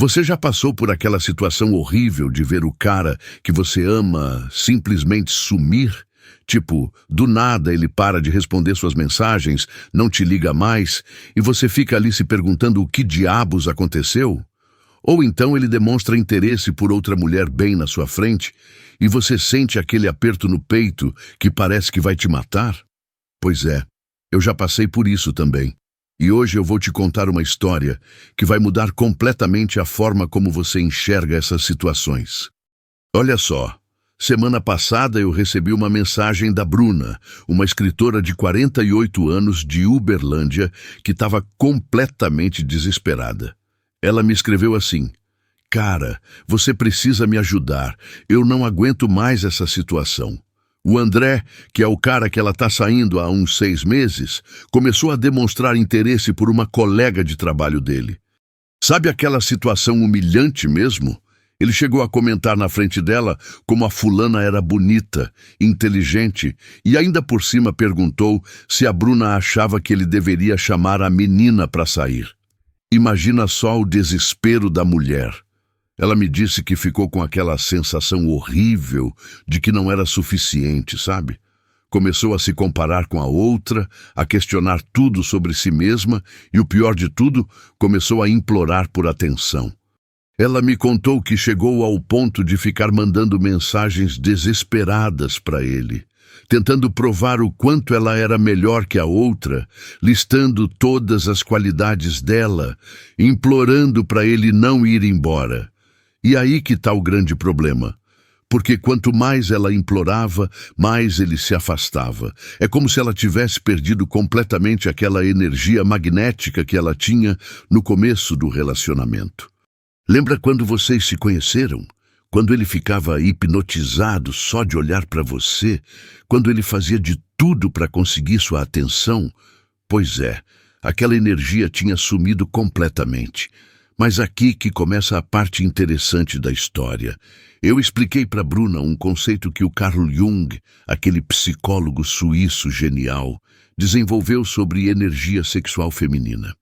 Você já passou por aquela situação horrível de ver o cara que você ama simplesmente sumir? Tipo, do nada ele para de responder suas mensagens, não te liga mais, e você fica ali se perguntando o que diabos aconteceu? Ou então ele demonstra interesse por outra mulher bem na sua frente, e você sente aquele aperto no peito que parece que vai te matar? Pois é, eu já passei por isso também. E hoje eu vou te contar uma história que vai mudar completamente a forma como você enxerga essas situações. Olha só, semana passada eu recebi uma mensagem da Bruna, uma escritora de 48 anos de Uberlândia que estava completamente desesperada. Ela me escreveu assim: "Cara, você precisa me ajudar, eu não aguento mais essa situação. O André, que é o cara que ela está saindo há uns 6 meses, começou a demonstrar interesse por uma colega de trabalho dele. Sabe aquela situação humilhante mesmo? Ele chegou a comentar na frente dela como a fulana era bonita, inteligente, e ainda por cima perguntou se a Bruna achava que ele deveria chamar a menina para sair. Imagina só o desespero da mulher. Ela me disse que ficou com aquela sensação horrível de que não era suficiente, sabe? Começou a se comparar com a outra, a questionar tudo sobre si mesma e, o pior de tudo, começou a implorar por atenção. Ela me contou que chegou ao ponto de ficar mandando mensagens desesperadas para ele, tentando provar o quanto ela era melhor que a outra, listando todas as qualidades dela, implorando para ele não ir embora. E aí que está o grande problema, porque quanto mais ela implorava, mais ele se afastava. É como se ela tivesse perdido completamente aquela energia magnética que ela tinha no começo do relacionamento. Lembra quando vocês se conheceram? Quando ele ficava hipnotizado só de olhar para você? Quando ele fazia de tudo para conseguir sua atenção? Pois é, aquela energia tinha sumido completamente. Mas aqui que começa a parte interessante da história. Eu expliquei para Bruna um conceito que o Carl Jung, aquele psicólogo suíço genial, desenvolveu sobre energia sexual feminina.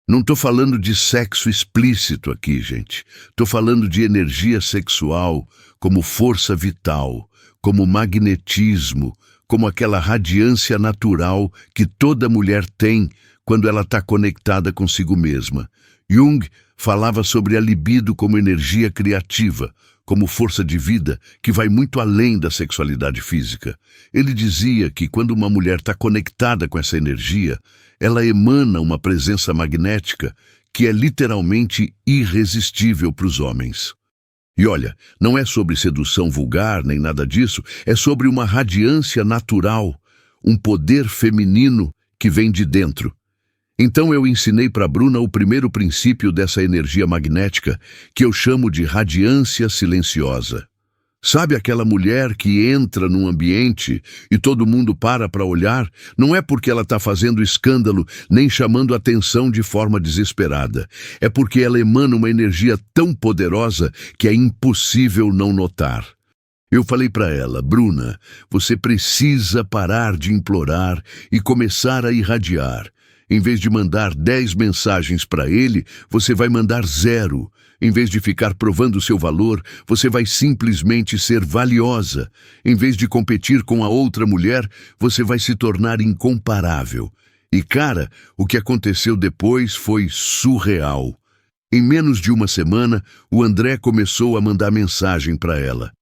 Não estou falando de sexo explícito aqui, gente. Estou falando de energia sexual como força vital, como magnetismo, como aquela radiância natural que toda mulher tem quando ela está conectada consigo mesma. Jung falava sobre a libido como energia criativa, como força de vida que vai muito além da sexualidade física. Ele dizia que quando uma mulher está conectada com essa energia, ela emana uma presença magnética que é literalmente irresistível para os homens. E olha, não é sobre sedução vulgar nem nada disso, é sobre uma radiância natural, um poder feminino que vem de dentro. Então eu ensinei para Bruna o primeiro princípio dessa energia magnética, que eu chamo de radiância silenciosa. Sabe aquela mulher que entra num ambiente e todo mundo para olhar? Não é porque ela está fazendo escândalo nem chamando atenção de forma desesperada. É porque ela emana uma energia tão poderosa que é impossível não notar. Eu falei para ela: Bruna, você precisa parar de implorar e começar a irradiar. Em vez de mandar 10 mensagens para ele, você vai mandar 0. Em vez de ficar provando seu valor, você vai simplesmente ser valiosa. Em vez de competir com a outra mulher, você vai se tornar incomparável. E cara, o que aconteceu depois foi surreal. Em menos de uma semana, o André começou a mandar mensagem para ela.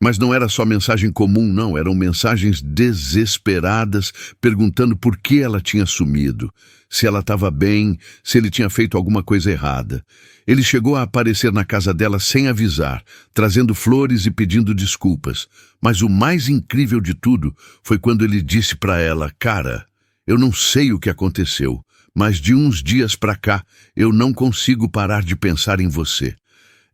Mas não era só mensagem comum, não. Eram mensagens desesperadas, perguntando por que ela tinha sumido, se ela estava bem, se ele tinha feito alguma coisa errada. Ele chegou a aparecer na casa dela sem avisar, trazendo flores e pedindo desculpas. Mas o mais incrível de tudo foi quando ele disse para ela: cara, eu não sei o que aconteceu, mas de uns dias para cá eu não consigo parar de pensar em você.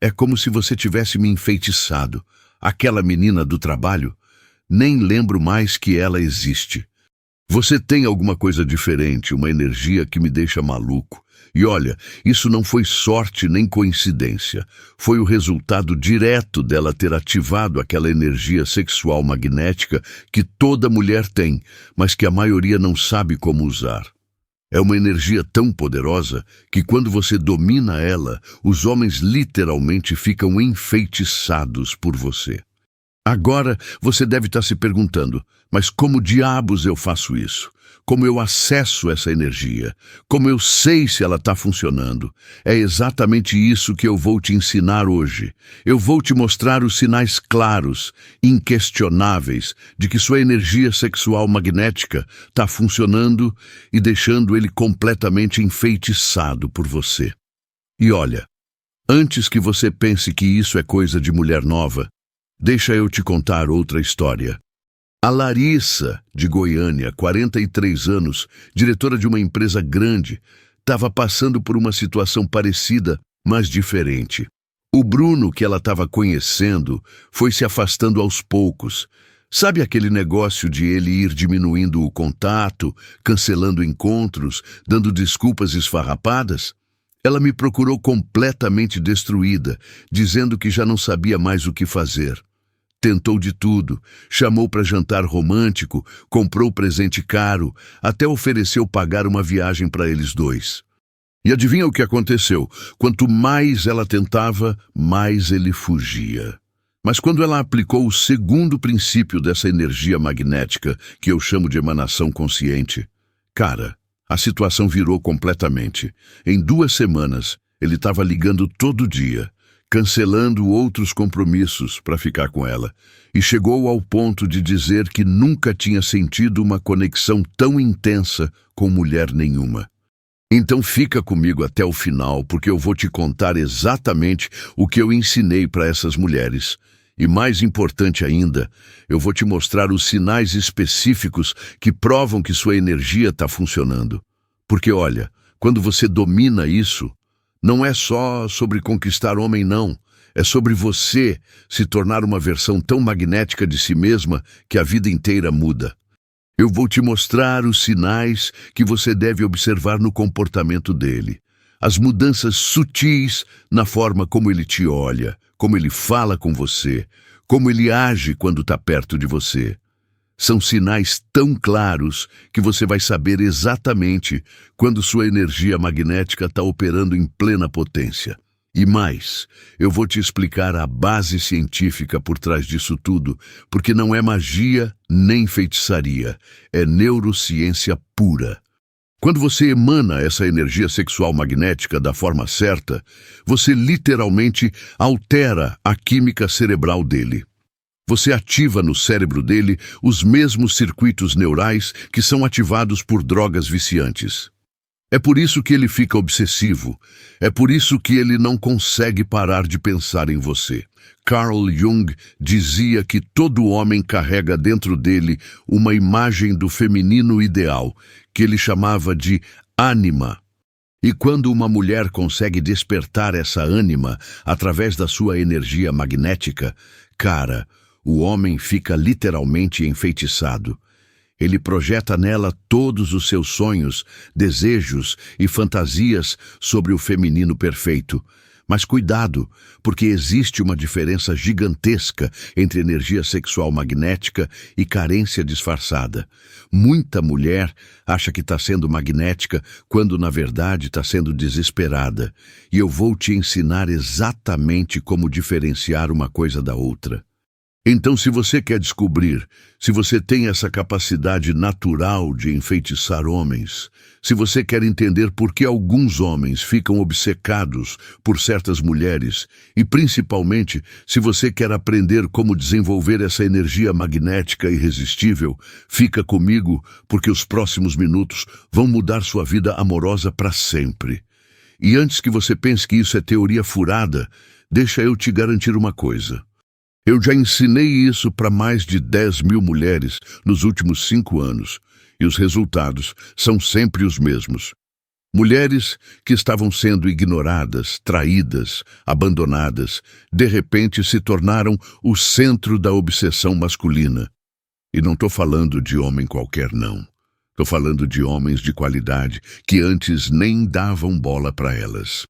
É como se você tivesse me enfeitiçado. Aquela menina do trabalho, nem lembro mais que ela existe. Você tem alguma coisa diferente, uma energia que me deixa maluco. E olha, isso não foi sorte nem coincidência. Foi o resultado direto dela ter ativado aquela energia sexual magnética que toda mulher tem, mas que a maioria não sabe como usar. É uma energia tão poderosa que quando você domina ela, os homens literalmente ficam enfeitiçados por você. Agora você deve estar se perguntando, mas como diabos eu faço isso? Como eu acesso essa energia? Como eu sei se ela está funcionando? É exatamente isso que eu vou te ensinar hoje. Eu vou te mostrar os sinais claros, inquestionáveis, de que sua energia sexual magnética está funcionando e deixando ele completamente enfeitiçado por você. E olha, antes que você pense que isso é coisa de mulher nova, deixa eu te contar outra história. A Larissa, de Goiânia, 43 anos, diretora de uma empresa grande, estava passando por uma situação parecida, mas diferente. O Bruno, que ela estava conhecendo, foi se afastando aos poucos. Sabe aquele negócio de ele ir diminuindo o contato, cancelando encontros, dando desculpas esfarrapadas? Ela me procurou completamente destruída, dizendo que já não sabia mais o que fazer. Tentou de tudo, chamou para jantar romântico, comprou presente caro, até ofereceu pagar uma viagem para eles dois. E adivinha o que aconteceu? Quanto mais ela tentava, mais ele fugia. Mas quando ela aplicou o segundo princípio dessa energia magnética, que eu chamo de emanação consciente, cara, a situação virou completamente. Em 2 semanas, ele estava ligando todo dia, cancelando outros compromissos para ficar com ela, e chegou ao ponto de dizer que nunca tinha sentido uma conexão tão intensa com mulher nenhuma. Então fica comigo até o final, porque eu vou te contar exatamente o que eu ensinei para essas mulheres. E mais importante ainda, eu vou te mostrar os sinais específicos que provam que sua energia está funcionando. Porque olha, quando você domina isso, não é só sobre conquistar homem, não. É sobre você se tornar uma versão tão magnética de si mesma que a vida inteira muda. Eu vou te mostrar os sinais que você deve observar no comportamento dele. As mudanças sutis na forma como ele te olha, como ele fala com você, como ele age quando está perto de você. São sinais tão claros que você vai saber exatamente quando sua energia magnética está operando em plena potência. E mais, eu vou te explicar a base científica por trás disso tudo, porque não é magia nem feitiçaria, é neurociência pura. Quando você emana essa energia sexual magnética da forma certa, você literalmente altera a química cerebral dele. Você ativa no cérebro dele os mesmos circuitos neurais que são ativados por drogas viciantes. É por isso que ele fica obsessivo. É por isso que ele não consegue parar de pensar em você. Carl Jung dizia que todo homem carrega dentro dele uma imagem do feminino ideal, que ele chamava de ânima. E quando uma mulher consegue despertar essa ânima através da sua energia magnética, cara, o homem fica literalmente enfeitiçado. Ele projeta nela todos os seus sonhos, desejos e fantasias sobre o feminino perfeito. Mas cuidado, porque existe uma diferença gigantesca entre energia sexual magnética e carência disfarçada. Muita mulher acha que está sendo magnética quando, na verdade, está sendo desesperada. E eu vou te ensinar exatamente como diferenciar uma coisa da outra. Então, se você quer descobrir se você tem essa capacidade natural de enfeitiçar homens, se você quer entender por que alguns homens ficam obcecados por certas mulheres, e principalmente se você quer aprender como desenvolver essa energia magnética irresistível, fica comigo, porque os próximos minutos vão mudar sua vida amorosa para sempre. E antes que você pense que isso é teoria furada, deixa eu te garantir uma coisa. Eu já ensinei isso para mais de 10 mil mulheres nos últimos 5 anos, e os resultados são sempre os mesmos. Mulheres que estavam sendo ignoradas, traídas, abandonadas, de repente se tornaram o centro da obsessão masculina. E não estou falando de homem qualquer, não. Estou falando de homens de qualidade que antes nem davam bola para elas.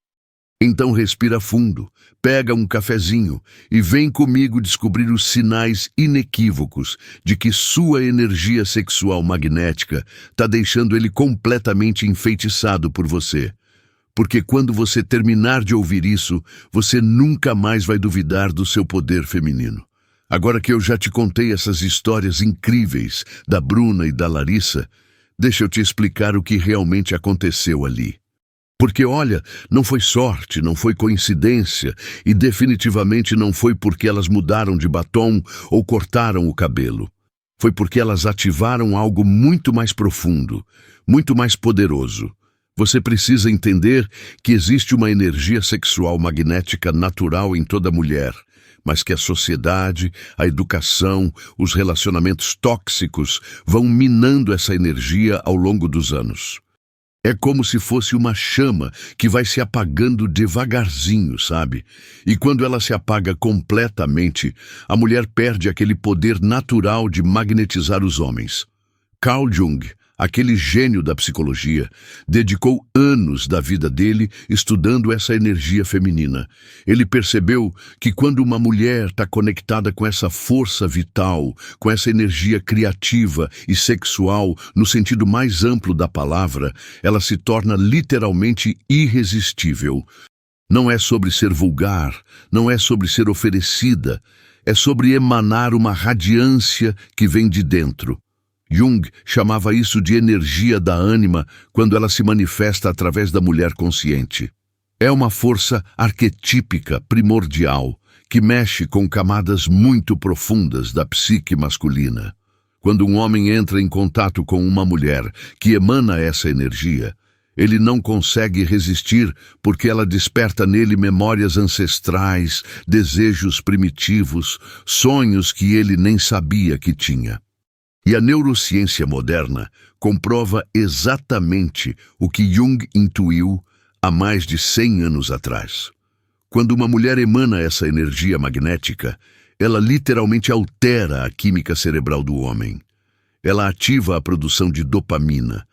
Então respira fundo, pega um cafezinho e vem comigo descobrir os sinais inequívocos de que sua energia sexual magnética está deixando ele completamente enfeitiçado por você. Porque quando você terminar de ouvir isso, você nunca mais vai duvidar do seu poder feminino. Agora que eu já te contei essas histórias incríveis da Bruna e da Larissa, deixa eu te explicar o que realmente aconteceu ali. Porque olha, não foi sorte, não foi coincidência e definitivamente não foi porque elas mudaram de batom ou cortaram o cabelo. Foi porque elas ativaram algo muito mais profundo, muito mais poderoso. Você precisa entender que existe uma energia sexual magnética natural em toda mulher, mas que a sociedade, a educação, os relacionamentos tóxicos vão minando essa energia ao longo dos anos. É como se fosse uma chama que vai se apagando devagarzinho, sabe? E quando ela se apaga completamente, a mulher perde aquele poder natural de magnetizar os homens. Carl Jung, aquele gênio da psicologia, dedicou anos da vida dele estudando essa energia feminina. Ele percebeu que quando uma mulher está conectada com essa força vital, com essa energia criativa e sexual, no sentido mais amplo da palavra, ela se torna literalmente irresistível. Não é sobre ser vulgar, não é sobre ser oferecida, é sobre emanar uma radiância que vem de dentro. Jung chamava isso de energia da ânima quando ela se manifesta através da mulher consciente. É uma força arquetípica, primordial, que mexe com camadas muito profundas da psique masculina. Quando um homem entra em contato com uma mulher que emana essa energia, ele não consegue resistir porque ela desperta nele memórias ancestrais, desejos primitivos, sonhos que ele nem sabia que tinha. E a neurociência moderna comprova exatamente o que Jung intuiu há mais de 100 anos atrás. Quando uma mulher emana essa energia magnética, ela literalmente altera a química cerebral do homem. Ela ativa a produção de dopamina,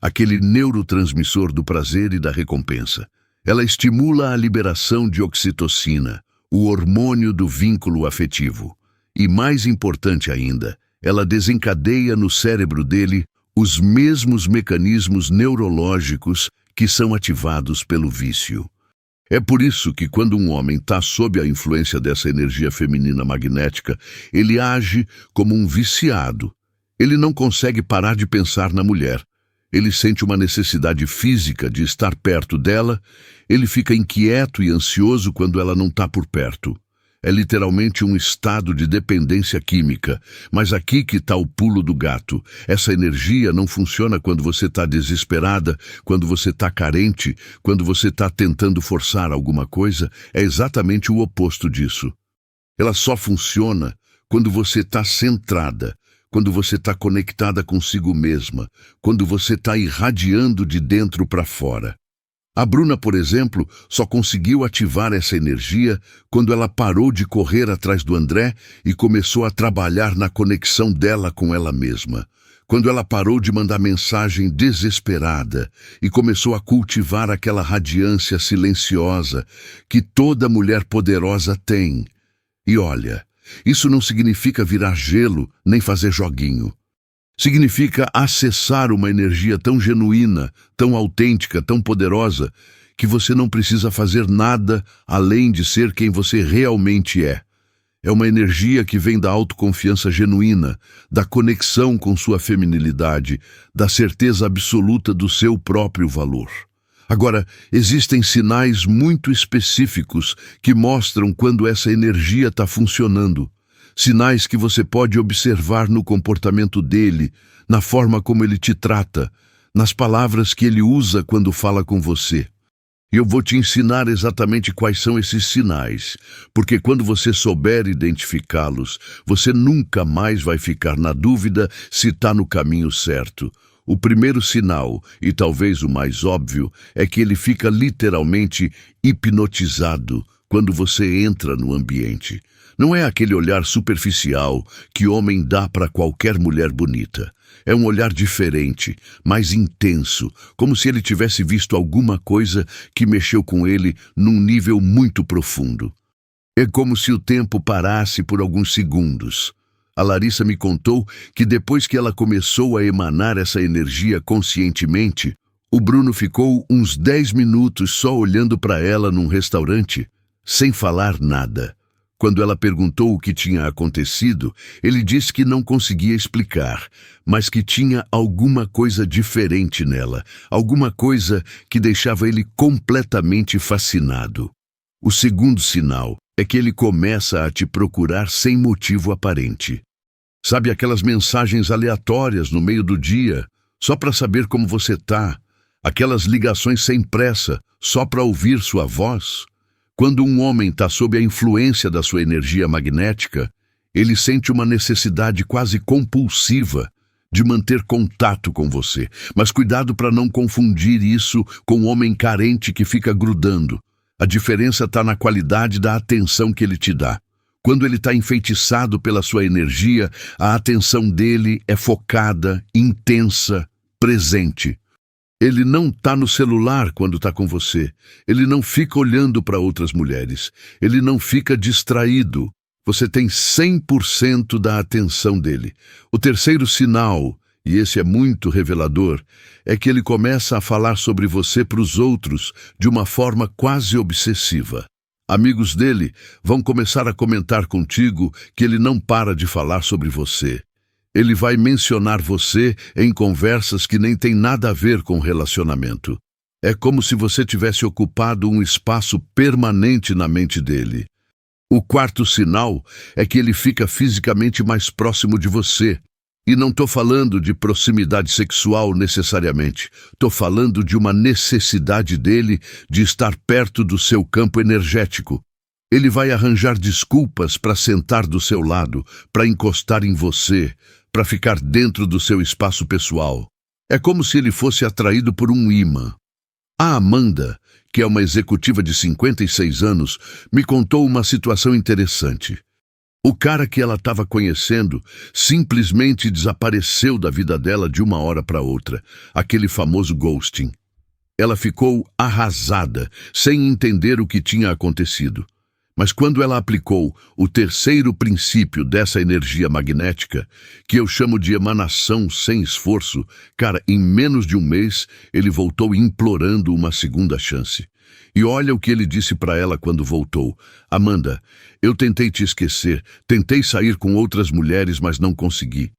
aquele neurotransmissor do prazer e da recompensa. Ela estimula a liberação de oxitocina, o hormônio do vínculo afetivo. E mais importante ainda, ela desencadeia no cérebro dele os mesmos mecanismos neurológicos que são ativados pelo vício. É por isso que quando um homem está sob a influência dessa energia feminina magnética, ele age como um viciado. Ele não consegue parar de pensar na mulher. Ele sente uma necessidade física de estar perto dela, ele fica inquieto e ansioso quando ela não está por perto. É literalmente um estado de dependência química. Mas aqui que está o pulo do gato. Essa energia não funciona quando você está desesperada, quando você está carente, quando você está tentando forçar alguma coisa. É exatamente o oposto disso. Ela só funciona quando você está centrada, quando você está conectada consigo mesma, quando você está irradiando de dentro para fora. A Bruna, por exemplo, só conseguiu ativar essa energia quando ela parou de correr atrás do André e começou a trabalhar na conexão dela com ela mesma. Quando ela parou de mandar mensagem desesperada e começou a cultivar aquela radiância silenciosa que toda mulher poderosa tem. E olha, isso não significa virar gelo nem fazer joguinho. Significa acessar uma energia tão genuína, tão autêntica, tão poderosa, que você não precisa fazer nada além de ser quem você realmente é. É uma energia que vem da autoconfiança genuína, da conexão com sua feminilidade, da certeza absoluta do seu próprio valor. Agora, existem sinais muito específicos que mostram quando essa energia está funcionando. Sinais que você pode observar no comportamento dele, na forma como ele te trata, nas palavras que ele usa quando fala com você. E eu vou te ensinar exatamente quais são esses sinais, porque quando você souber identificá-los, você nunca mais vai ficar na dúvida se está no caminho certo. O primeiro sinal, e talvez o mais óbvio, é que ele fica literalmente hipnotizado quando você entra no ambiente. Não é aquele olhar superficial que homem dá para qualquer mulher bonita. É um olhar diferente, mais intenso, como se ele tivesse visto alguma coisa que mexeu com ele num nível muito profundo. É como se o tempo parasse por alguns segundos. A Larissa me contou que depois que ela começou a emanar essa energia conscientemente, o Bruno ficou uns 10 minutos só olhando para ela num restaurante, sem falar nada. Quando ela perguntou o que tinha acontecido, ele disse que não conseguia explicar, mas que tinha alguma coisa diferente nela, alguma coisa que deixava ele completamente fascinado. O segundo sinal é que ele começa a te procurar sem motivo aparente. Sabe aquelas mensagens aleatórias no meio do dia, só para saber como você está? Aquelas ligações sem pressa, só para ouvir sua voz? Quando um homem está sob a influência da sua energia magnética, ele sente uma necessidade quase compulsiva de manter contato com você. Mas cuidado para não confundir isso com um homem carente que fica grudando. A diferença está na qualidade da atenção que ele te dá. Quando ele está enfeitiçado pela sua energia, a atenção dele é focada, intensa, presente. Ele não está no celular quando está com você. Ele não fica olhando para outras mulheres. Ele não fica distraído. Você tem 100% da atenção dele. O terceiro sinal, e esse é muito revelador, é que ele começa a falar sobre você para os outros de uma forma quase obsessiva. Amigos dele vão começar a comentar contigo que ele não para de falar sobre você. Ele vai mencionar você em conversas que nem tem nada a ver com relacionamento. É como se você tivesse ocupado um espaço permanente na mente dele. O quarto sinal é que ele fica fisicamente mais próximo de você. E não estou falando de proximidade sexual necessariamente. Estou falando de uma necessidade dele de estar perto do seu campo energético. Ele vai arranjar desculpas para sentar do seu lado, para encostar em você, para ficar dentro do seu espaço pessoal. É como se ele fosse atraído por um imã. A Amanda, que é uma executiva de 56 anos, me contou uma situação interessante. O cara que ela estava conhecendo simplesmente desapareceu da vida dela de uma hora para outra, aquele famoso ghosting. Ela ficou arrasada, sem entender o que tinha acontecido. Mas quando ela aplicou o terceiro princípio dessa energia magnética, que eu chamo de emanação sem esforço, cara, em menos de um mês, ele voltou implorando uma segunda chance. E olha o que ele disse para ela quando voltou. Amanda, eu tentei te esquecer, tentei sair com outras mulheres, mas não consegui.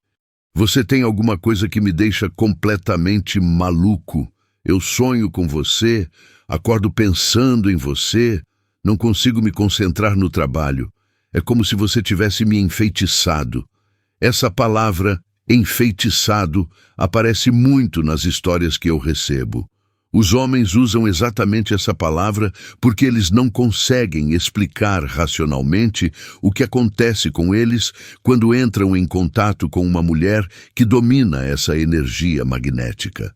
Você tem alguma coisa que me deixa completamente maluco. Eu sonho com você, acordo pensando em você, não consigo me concentrar no trabalho. É como se você tivesse me enfeitiçado. Essa palavra, enfeitiçado, aparece muito nas histórias que eu recebo. Os homens usam exatamente essa palavra porque eles não conseguem explicar racionalmente o que acontece com eles quando entram em contato com uma mulher que domina essa energia magnética.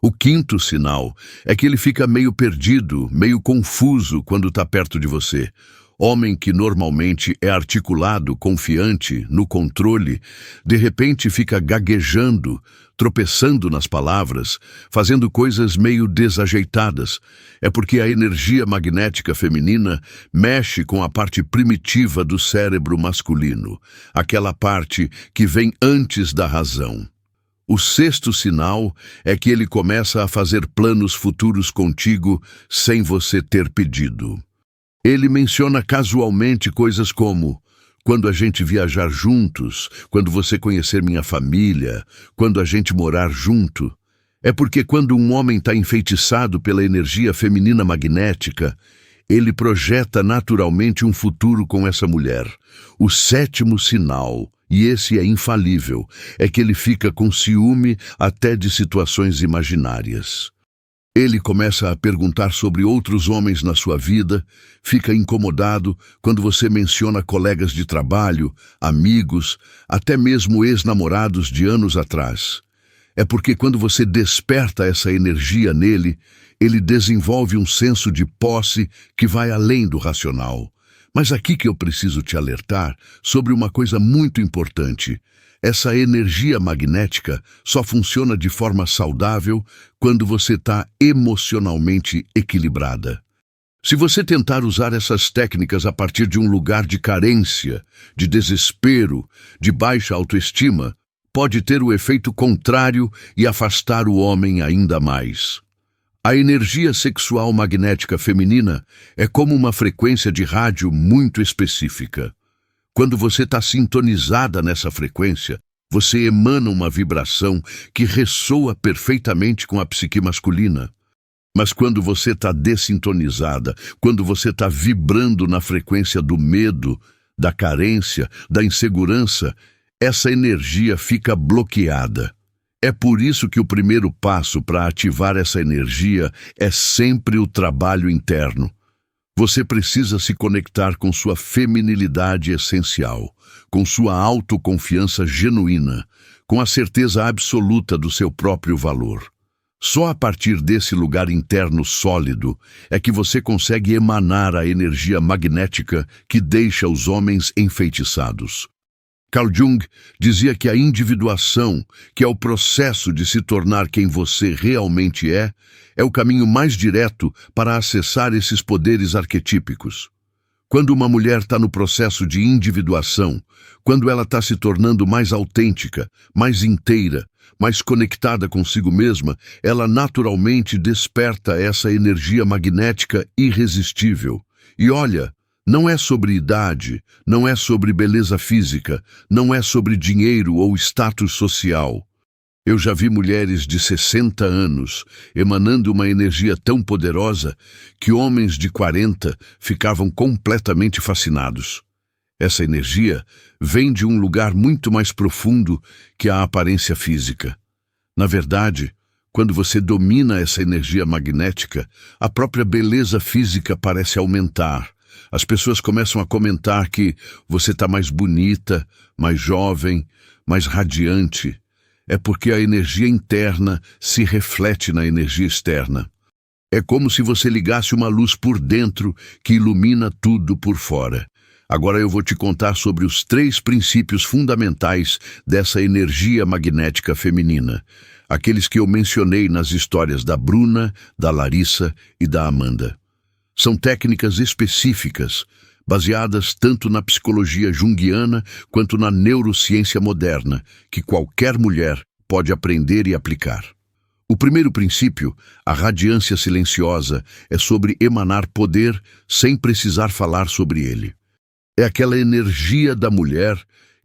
O quinto sinal é que ele fica meio perdido, meio confuso quando está perto de você. Homem que normalmente é articulado, confiante, no controle, de repente fica gaguejando, tropeçando nas palavras, fazendo coisas meio desajeitadas. É porque a energia magnética feminina mexe com a parte primitiva do cérebro masculino, aquela parte que vem antes da razão. O sexto sinal é que ele começa a fazer planos futuros contigo sem você ter pedido. Ele menciona casualmente coisas como: quando a gente viajar juntos, quando você conhecer minha família, quando a gente morar junto. É porque quando um homem está enfeitiçado pela energia feminina magnética, ele projeta naturalmente um futuro com essa mulher. O sétimo sinal, e esse é infalível, é que ele fica com ciúme até de situações imaginárias. Ele começa a perguntar sobre outros homens na sua vida, fica incomodado quando você menciona colegas de trabalho, amigos, até mesmo ex-namorados de anos atrás. É porque quando você desperta essa energia nele, ele desenvolve um senso de posse que vai além do racional. Mas aqui que eu preciso te alertar sobre uma coisa muito importante. Essa energia magnética só funciona de forma saudável quando você está emocionalmente equilibrada. Se você tentar usar essas técnicas a partir de um lugar de carência, de desespero, de baixa autoestima, pode ter o efeito contrário e afastar o homem ainda mais. A energia sexual magnética feminina é como uma frequência de rádio muito específica. Quando você está sintonizada nessa frequência, você emana uma vibração que ressoa perfeitamente com a psique masculina. Mas quando você está dessintonizada, quando você está vibrando na frequência do medo, da carência, da insegurança, essa energia fica bloqueada. É por isso que o primeiro passo para ativar essa energia é sempre o trabalho interno. Você precisa se conectar com sua feminilidade essencial, com sua autoconfiança genuína, com a certeza absoluta do seu próprio valor. Só a partir desse lugar interno sólido é que você consegue emanar a energia magnética que deixa os homens enfeitiçados. Carl Jung dizia que a individuação, que é o processo de se tornar quem você realmente é o caminho mais direto para acessar esses poderes arquetípicos. Quando uma mulher está no processo de individuação, quando ela está se tornando mais autêntica, mais inteira, mais conectada consigo mesma, ela naturalmente desperta essa energia magnética irresistível. E olha, não é sobre idade, não é sobre beleza física, não é sobre dinheiro ou status social. Eu já vi mulheres de 60 anos emanando uma energia tão poderosa que homens de 40 ficavam completamente fascinados. Essa energia vem de um lugar muito mais profundo que a aparência física. Na verdade, quando você domina essa energia magnética, a própria beleza física parece aumentar. As pessoas começam a comentar que você está mais bonita, mais jovem, mais radiante. É porque a energia interna se reflete na energia externa. É como se você ligasse uma luz por dentro que ilumina tudo por fora. Agora eu vou te contar sobre os 3 princípios fundamentais dessa energia magnética feminina, aqueles que eu mencionei nas histórias da Bruna, da Larissa e da Amanda. São técnicas específicas, baseadas tanto na psicologia junguiana quanto na neurociência moderna, que qualquer mulher pode aprender e aplicar. O primeiro princípio, a radiância silenciosa, é sobre emanar poder sem precisar falar sobre ele. É aquela energia da mulher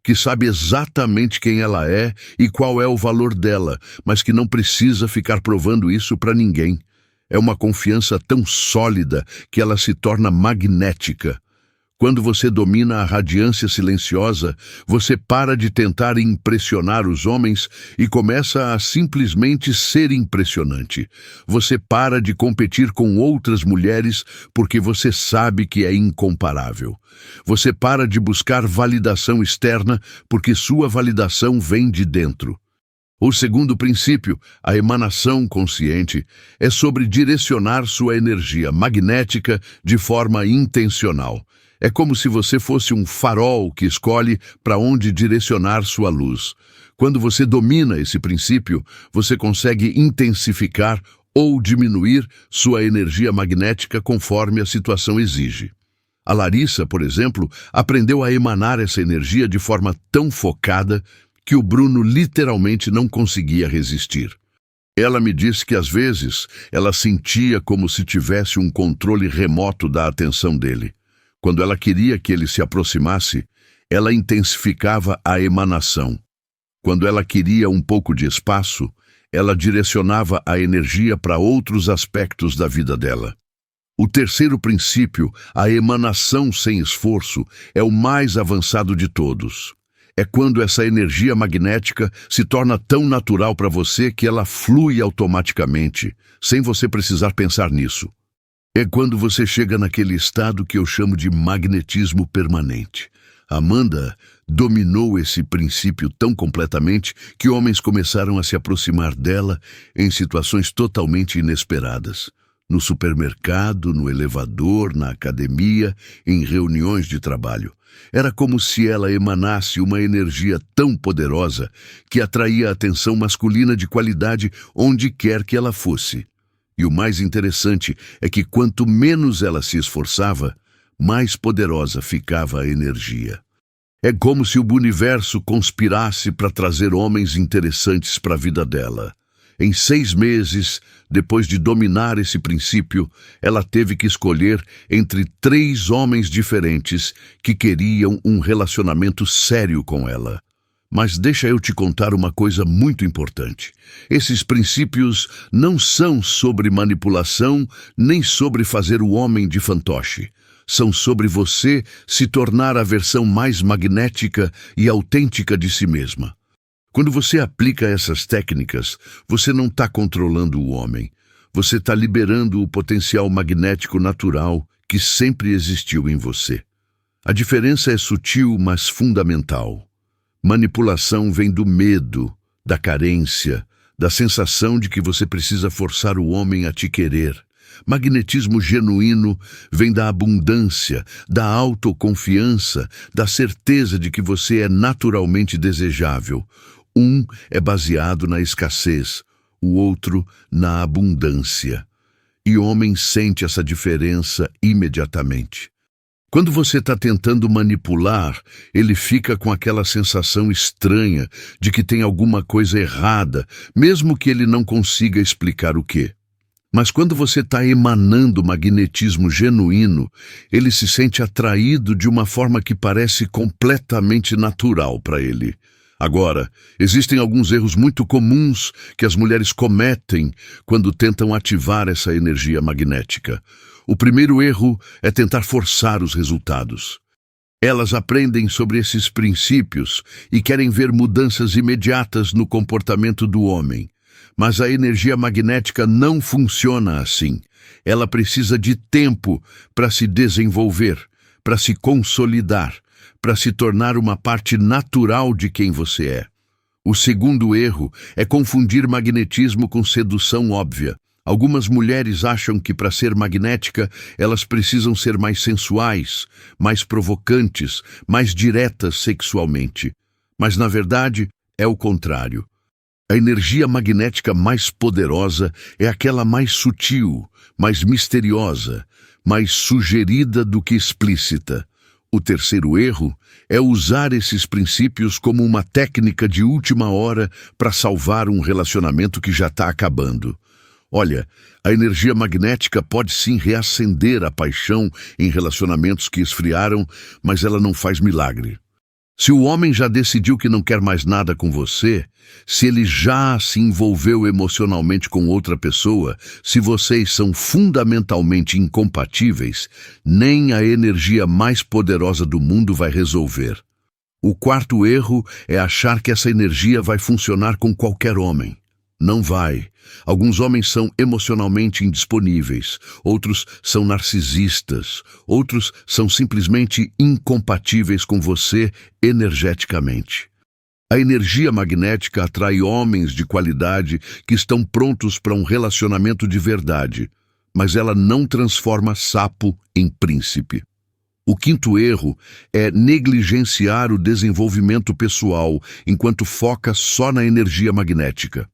que sabe exatamente quem ela é e qual é o valor dela, mas que não precisa ficar provando isso para ninguém. É uma confiança tão sólida que ela se torna magnética. Quando você domina a radiância silenciosa, você para de tentar impressionar os homens e começa a simplesmente ser impressionante. Você para de competir com outras mulheres porque você sabe que é incomparável. Você para de buscar validação externa porque sua validação vem de dentro. O segundo princípio, a emanação consciente, é sobre direcionar sua energia magnética de forma intencional. É como se você fosse um farol que escolhe para onde direcionar sua luz. Quando você domina esse princípio, você consegue intensificar ou diminuir sua energia magnética conforme a situação exige. A Larissa, por exemplo, aprendeu a emanar essa energia de forma tão focada que o Bruno literalmente não conseguia resistir. Ela me disse que às vezes ela sentia como se tivesse um controle remoto da atenção dele. Quando ela queria que ele se aproximasse, ela intensificava a emanação. Quando ela queria um pouco de espaço, ela direcionava a energia para outros aspectos da vida dela. O terceiro princípio, a emanação sem esforço, é o mais avançado de todos. É quando essa energia magnética se torna tão natural para você que ela flui automaticamente, sem você precisar pensar nisso. É quando você chega naquele estado que eu chamo de magnetismo permanente. Amanda dominou esse princípio tão completamente que homens começaram a se aproximar dela em situações totalmente inesperadas. no supermercado, no elevador, na academia, em reuniões de trabalho. Era como se ela emanasse uma energia tão poderosa que atraía a atenção masculina de qualidade onde quer que ela fosse. E o mais interessante é que quanto menos ela se esforçava, mais poderosa ficava a energia. É como se o universo conspirasse para trazer homens interessantes para a vida dela. Em 6 meses, depois de dominar esse princípio, ela teve que escolher entre 3 homens diferentes que queriam um relacionamento sério com ela. Mas deixa eu te contar uma coisa muito importante. Esses princípios não são sobre manipulação, nem sobre fazer o homem de fantoche. São sobre você se tornar a versão mais magnética e autêntica de si mesma. Quando você aplica essas técnicas, você não está controlando o homem. Você está liberando o potencial magnético natural que sempre existiu em você. A diferença é sutil, mas fundamental. Manipulação vem do medo, da carência, da sensação de que você precisa forçar o homem a te querer. Magnetismo genuíno vem da abundância, da autoconfiança, da certeza de que você é naturalmente desejável. Um é baseado na escassez, o outro na abundância. E o homem sente essa diferença imediatamente. Quando você está tentando manipular, ele fica com aquela sensação estranha de que tem alguma coisa errada, mesmo que ele não consiga explicar o quê. Mas quando você está emanando magnetismo genuíno, ele se sente atraído de uma forma que parece completamente natural para ele. Agora, existem alguns erros muito comuns que as mulheres cometem quando tentam ativar essa energia magnética. O primeiro erro é tentar forçar os resultados. Elas aprendem sobre esses princípios e querem ver mudanças imediatas no comportamento do homem. Mas a energia magnética não funciona assim. Ela precisa de tempo para se desenvolver, para se consolidar, para se tornar uma parte natural de quem você é. O segundo erro é confundir magnetismo com sedução óbvia. Algumas mulheres acham que para ser magnética, elas precisam ser mais sensuais, mais provocantes, mais diretas sexualmente. Mas, na verdade, é o contrário. A energia magnética mais poderosa é aquela mais sutil, mais misteriosa, mais sugerida do que explícita. O terceiro erro é usar esses princípios como uma técnica de última hora para salvar um relacionamento que já está acabando. Olha, a energia magnética pode sim reacender a paixão em relacionamentos que esfriaram, mas ela não faz milagre. Se o homem já decidiu que não quer mais nada com você, se ele já se envolveu emocionalmente com outra pessoa, se vocês são fundamentalmente incompatíveis, nem a energia mais poderosa do mundo vai resolver. O quarto erro é achar que essa energia vai funcionar com qualquer homem. Não vai. Alguns homens são emocionalmente indisponíveis, outros são narcisistas, outros são simplesmente incompatíveis com você energeticamente. A energia magnética atrai homens de qualidade que estão prontos para um relacionamento de verdade, mas ela não transforma sapo em príncipe. O quinto erro é negligenciar o desenvolvimento pessoal enquanto foca só na energia magnética.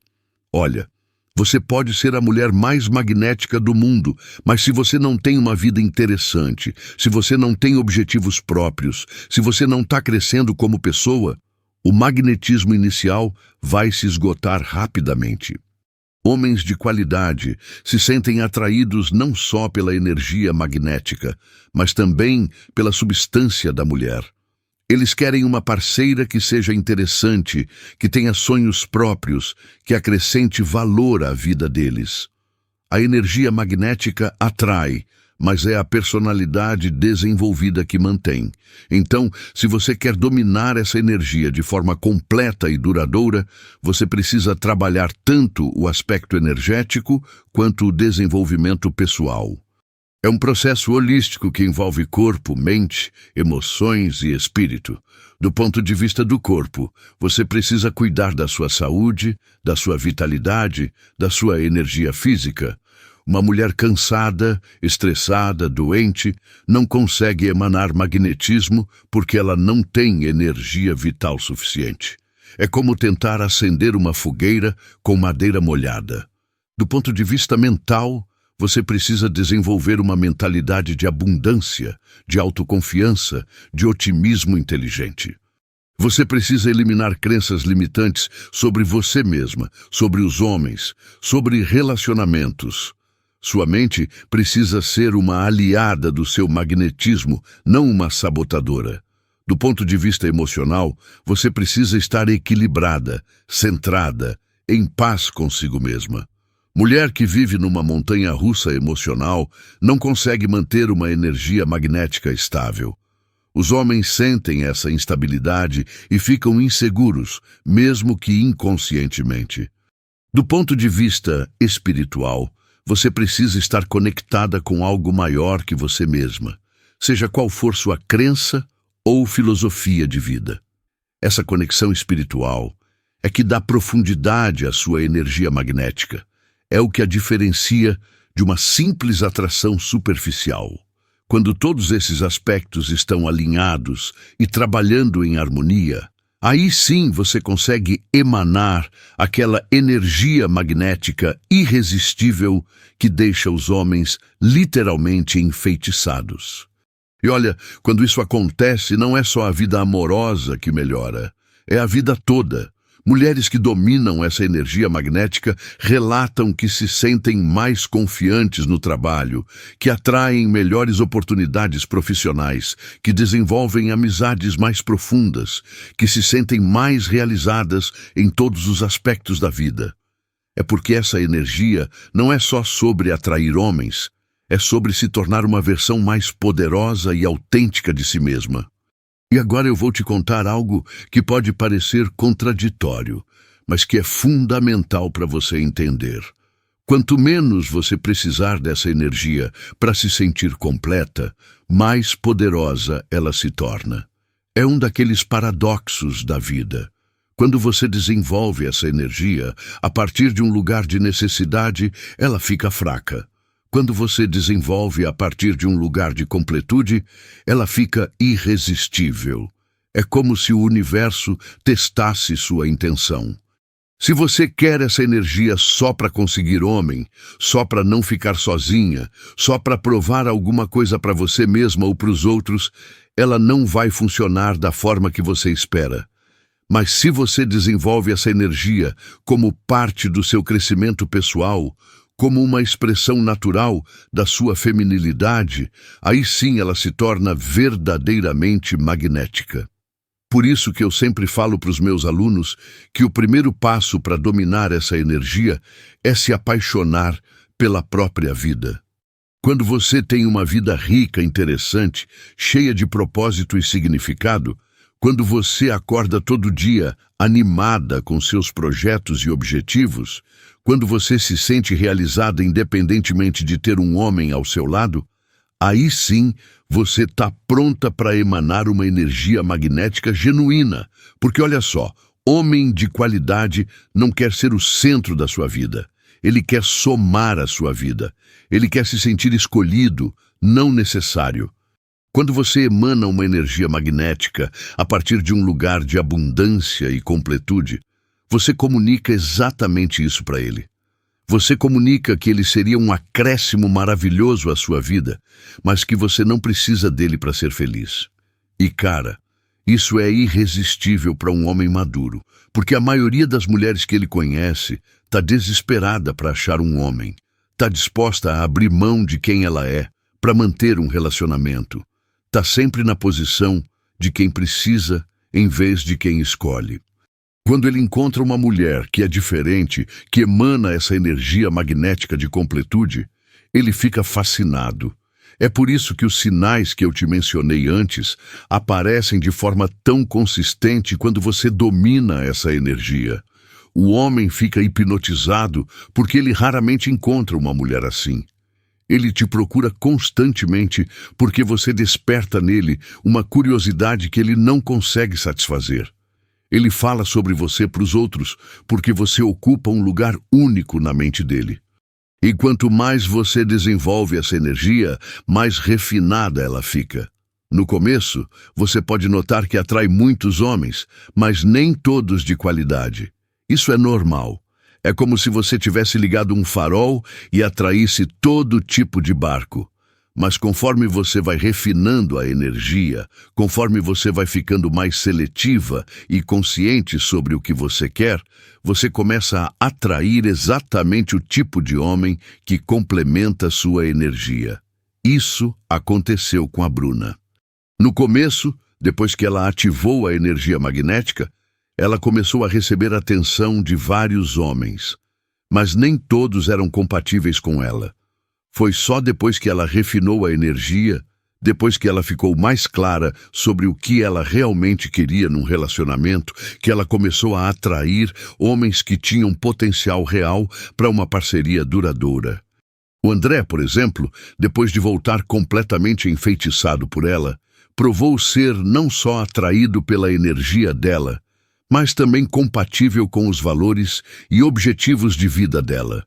Olha, você pode ser a mulher mais magnética do mundo, mas se você não tem uma vida interessante, se você não tem objetivos próprios, se você não está crescendo como pessoa, o magnetismo inicial vai se esgotar rapidamente. Homens de qualidade se sentem atraídos não só pela energia magnética, mas também pela substância da mulher. Eles querem uma parceira que seja interessante, que tenha sonhos próprios, que acrescente valor à vida deles. A energia magnética atrai, mas é a personalidade desenvolvida que mantém. Então, se você quer dominar essa energia de forma completa e duradoura, você precisa trabalhar tanto o aspecto energético quanto o desenvolvimento pessoal. É um processo holístico que envolve corpo, mente, emoções e espírito. Do ponto de vista do corpo, você precisa cuidar da sua saúde, da sua vitalidade, da sua energia física. Uma mulher cansada, estressada, doente, não consegue emanar magnetismo porque ela não tem energia vital suficiente. É como tentar acender uma fogueira com madeira molhada. Do ponto de vista mental, você precisa desenvolver uma mentalidade de abundância, de autoconfiança, de otimismo inteligente. Você precisa eliminar crenças limitantes sobre você mesma, sobre os homens, sobre relacionamentos. Sua mente precisa ser uma aliada do seu magnetismo, não uma sabotadora. Do ponto de vista emocional, você precisa estar equilibrada, centrada, em paz consigo mesma. Mulher que vive numa montanha-russa emocional não consegue manter uma energia magnética estável. Os homens sentem essa instabilidade e ficam inseguros, mesmo que inconscientemente. Do ponto de vista espiritual, você precisa estar conectada com algo maior que você mesma, seja qual for sua crença ou filosofia de vida. Essa conexão espiritual é que dá profundidade à sua energia magnética. É o que a diferencia de uma simples atração superficial. Quando todos esses aspectos estão alinhados e trabalhando em harmonia, aí sim você consegue emanar aquela energia magnética irresistível que deixa os homens literalmente enfeitiçados. E olha, quando isso acontece, não é só a vida amorosa que melhora, é a vida toda. Mulheres que dominam essa energia magnética relatam que se sentem mais confiantes no trabalho, que atraem melhores oportunidades profissionais, que desenvolvem amizades mais profundas, que se sentem mais realizadas em todos os aspectos da vida. É porque essa energia não é só sobre atrair homens, é sobre se tornar uma versão mais poderosa e autêntica de si mesma. E agora eu vou te contar algo que pode parecer contraditório, mas que é fundamental para você entender. Quanto menos você precisar dessa energia para se sentir completa, mais poderosa ela se torna. É um daqueles paradoxos da vida. Quando você desenvolve essa energia, a partir de um lugar de necessidade, ela fica fraca. Quando você desenvolve a partir de um lugar de completude, ela fica irresistível. É como se o universo testasse sua intenção. Se você quer essa energia só para conseguir homem, só para não ficar sozinha, só para provar alguma coisa para você mesma ou para os outros, ela não vai funcionar da forma que você espera. Mas se você desenvolve essa energia como parte do seu crescimento pessoal, como uma expressão natural da sua feminilidade, aí sim ela se torna verdadeiramente magnética. Por isso que eu sempre falo para os meus alunos que o primeiro passo para dominar essa energia é se apaixonar pela própria vida. Quando você tem uma vida rica, interessante, cheia de propósito e significado, quando você acorda todo dia animada com seus projetos e objetivos, quando você se sente realizada independentemente de ter um homem ao seu lado, aí sim você está pronta para emanar uma energia magnética genuína. Porque olha só, homem de qualidade não quer ser o centro da sua vida. Ele quer somar a sua vida. Ele quer se sentir escolhido, não necessário. Quando você emana uma energia magnética a partir de um lugar de abundância e completude, você comunica exatamente isso para ele. Você comunica que ele seria um acréscimo maravilhoso à sua vida, mas que você não precisa dele para ser feliz. E cara, isso é irresistível para um homem maduro, porque a maioria das mulheres que ele conhece está desesperada para achar um homem, está disposta a abrir mão de quem ela é para manter um relacionamento, está sempre na posição de quem precisa em vez de quem escolhe. Quando ele encontra uma mulher que é diferente, que emana essa energia magnética de completude, ele fica fascinado. É por isso que os sinais que eu te mencionei antes aparecem de forma tão consistente quando você domina essa energia. O homem fica hipnotizado porque ele raramente encontra uma mulher assim. Ele te procura constantemente porque você desperta nele uma curiosidade que ele não consegue satisfazer. Ele fala sobre você para os outros porque você ocupa um lugar único na mente dele. E quanto mais você desenvolve essa energia, mais refinada ela fica. No começo, você pode notar que atrai muitos homens, mas nem todos de qualidade. Isso é normal. É como se você tivesse ligado um farol e atraísse todo tipo de barco. Mas conforme você vai refinando a energia, conforme você vai ficando mais seletiva e consciente sobre o que você quer, você começa a atrair exatamente o tipo de homem que complementa sua energia. Isso aconteceu com a Bruna. No começo, depois que ela ativou a energia magnética, ela começou a receber a atenção de vários homens, mas nem todos eram compatíveis com ela. Foi só depois que ela refinou a energia, depois que ela ficou mais clara sobre o que ela realmente queria num relacionamento, que ela começou a atrair homens que tinham potencial real para uma parceria duradoura. O André, por exemplo, depois de voltar completamente enfeitiçado por ela, provou ser não só atraído pela energia dela, mas também compatível com os valores e objetivos de vida dela.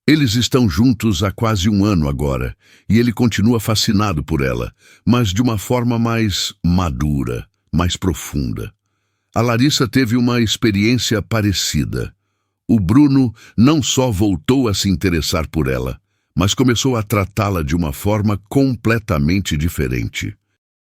Eles estão juntos há quase um ano agora, e ele continua fascinado por ela, mas de uma forma mais madura, mais profunda. A Larissa teve uma experiência parecida. O Bruno não só voltou a se interessar por ela, mas começou a tratá-la de uma forma completamente diferente.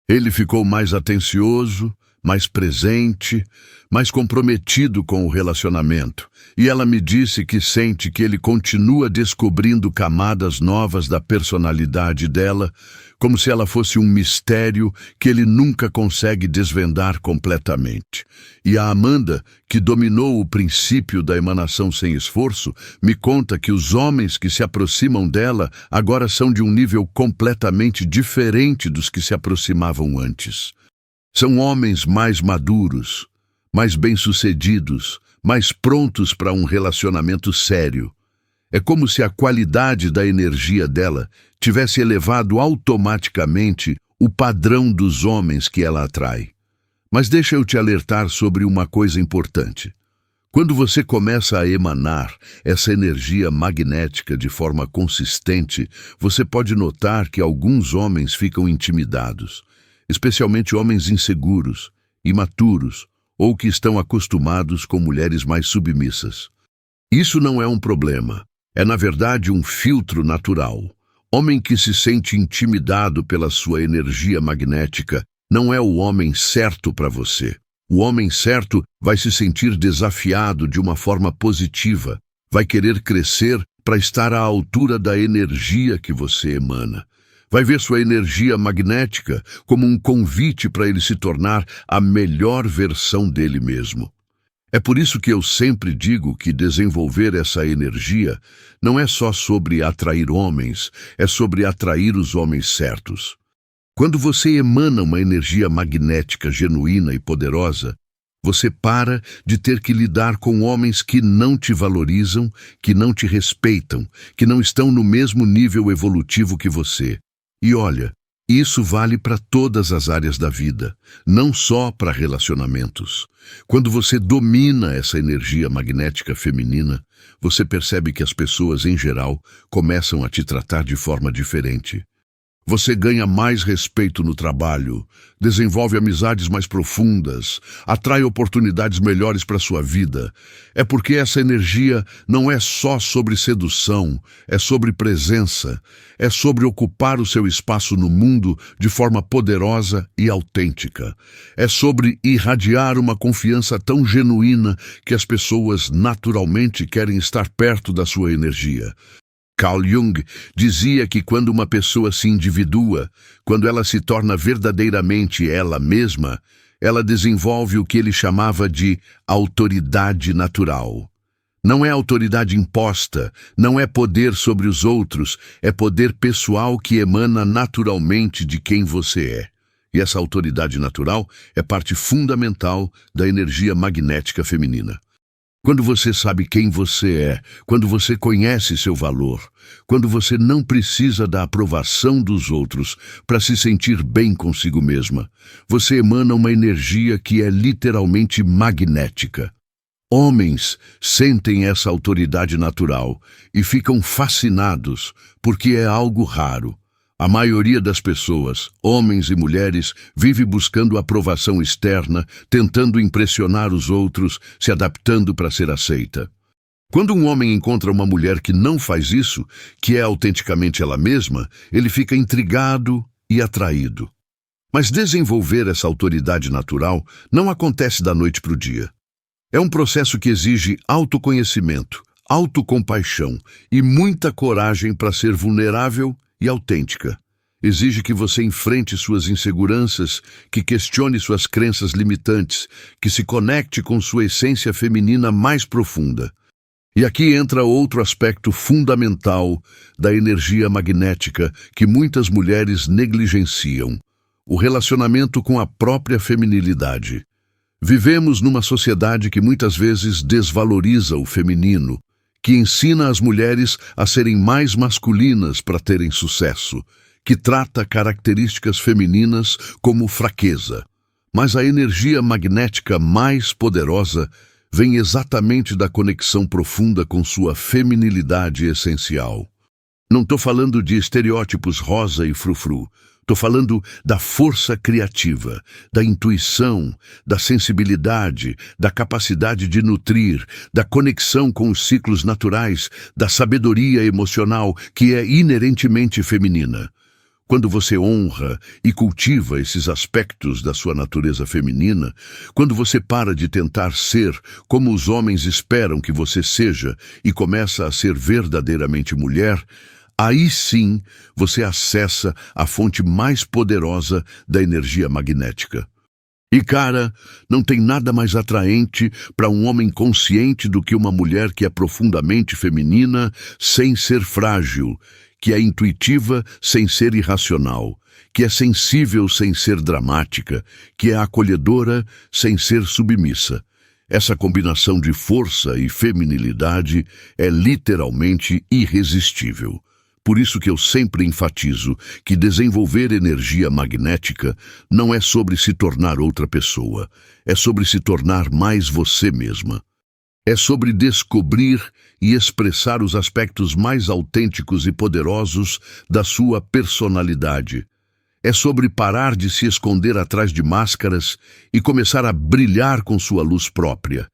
Ele ficou mais atencioso, mais presente, mais comprometido com o relacionamento. E ela me disse que sente que ele continua descobrindo camadas novas da personalidade dela, como se ela fosse um mistério que ele nunca consegue desvendar completamente. E a Amanda, que dominou o princípio da emanação sem esforço, me conta que os homens que se aproximam dela agora são de um nível completamente diferente dos que se aproximavam antes. São homens mais maduros, mais bem-sucedidos, mais prontos para um relacionamento sério. É como se a qualidade da energia dela tivesse elevado automaticamente o padrão dos homens que ela atrai. Mas deixa eu te alertar sobre uma coisa importante. Quando você começa a emanar essa energia magnética de forma consistente, você pode notar que alguns homens ficam intimidados, especialmente homens inseguros, imaturos ou que estão acostumados com mulheres mais submissas. Isso não é um problema, é na verdade um filtro natural. Homem que se sente intimidado pela sua energia magnética não é o homem certo para você. O homem certo vai se sentir desafiado de uma forma positiva, vai querer crescer para estar à altura da energia que você emana. Vai ver sua energia magnética como um convite para ele se tornar a melhor versão dele mesmo. É por isso que eu sempre digo que desenvolver essa energia não é só sobre atrair homens, é sobre atrair os homens certos. Quando você emana uma energia magnética genuína e poderosa, você para de ter que lidar com homens que não te valorizam, que não te respeitam, que não estão no mesmo nível evolutivo que você. E olha, isso vale para todas as áreas da vida, não só para relacionamentos. Quando você domina essa energia magnética feminina, você percebe que as pessoas, em geral, começam a te tratar de forma diferente. Você ganha mais respeito no trabalho, desenvolve amizades mais profundas, atrai oportunidades melhores para sua vida. É porque essa energia não é só sobre sedução, é sobre presença, é sobre ocupar o seu espaço no mundo de forma poderosa e autêntica. É sobre irradiar uma confiança tão genuína que as pessoas naturalmente querem estar perto da sua energia. Carl Jung dizia que quando uma pessoa se individua, quando ela se torna verdadeiramente ela mesma, ela desenvolve o que ele chamava de autoridade natural. Não é autoridade imposta, não é poder sobre os outros, é poder pessoal que emana naturalmente de quem você é. E essa autoridade natural é parte fundamental da energia magnética feminina. Quando você sabe quem você é, quando você conhece seu valor, quando você não precisa da aprovação dos outros para se sentir bem consigo mesma, você emana uma energia que é literalmente magnética. Homens sentem essa autoridade natural e ficam fascinados porque é algo raro. A maioria das pessoas, homens e mulheres, vive buscando aprovação externa, tentando impressionar os outros, se adaptando para ser aceita. Quando um homem encontra uma mulher que não faz isso, que é autenticamente ela mesma, ele fica intrigado e atraído. Mas desenvolver essa autoridade natural não acontece da noite para o dia. É um processo que exige autoconhecimento, autocompaixão e muita coragem para ser vulnerável e autêntica. Exige que você enfrente suas inseguranças, que questione suas crenças limitantes, que se conecte com sua essência feminina mais profunda. E aqui entra outro aspecto fundamental da energia magnética que muitas mulheres negligenciam: o relacionamento com a própria feminilidade. Vivemos numa sociedade que muitas vezes desvaloriza o feminino, que ensina as mulheres a serem mais masculinas para terem sucesso, que trata características femininas como fraqueza. Mas a energia magnética mais poderosa vem exatamente da conexão profunda com sua feminilidade essencial. Não estou falando de estereótipos rosa e frufru. Estou falando da força criativa, da intuição, da sensibilidade, da capacidade de nutrir, da conexão com os ciclos naturais, da sabedoria emocional que é inerentemente feminina. Quando você honra e cultiva esses aspectos da sua natureza feminina, quando você para de tentar ser como os homens esperam que você seja e começa a ser verdadeiramente mulher, aí sim você acessa a fonte mais poderosa da energia magnética. E cara, não tem nada mais atraente para um homem consciente do que uma mulher que é profundamente feminina sem ser frágil, que é intuitiva sem ser irracional, que é sensível sem ser dramática, que é acolhedora sem ser submissa. Essa combinação de força e feminilidade é literalmente irresistível. Por isso que eu sempre enfatizo que desenvolver energia magnética não é sobre se tornar outra pessoa, é sobre se tornar mais você mesma. É sobre descobrir e expressar os aspectos mais autênticos e poderosos da sua personalidade. É sobre parar de se esconder atrás de máscaras e começar a brilhar com sua luz própria.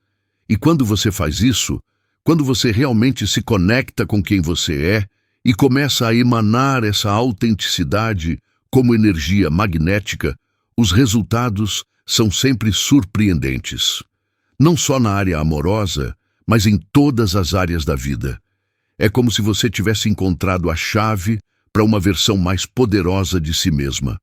E quando você faz isso, quando você realmente se conecta com quem você é e começa a emanar essa autenticidade como energia magnética, os resultados são sempre surpreendentes. Não só na área amorosa, mas em todas as áreas da vida. É como se você tivesse encontrado a chave para uma versão mais poderosa de si mesma.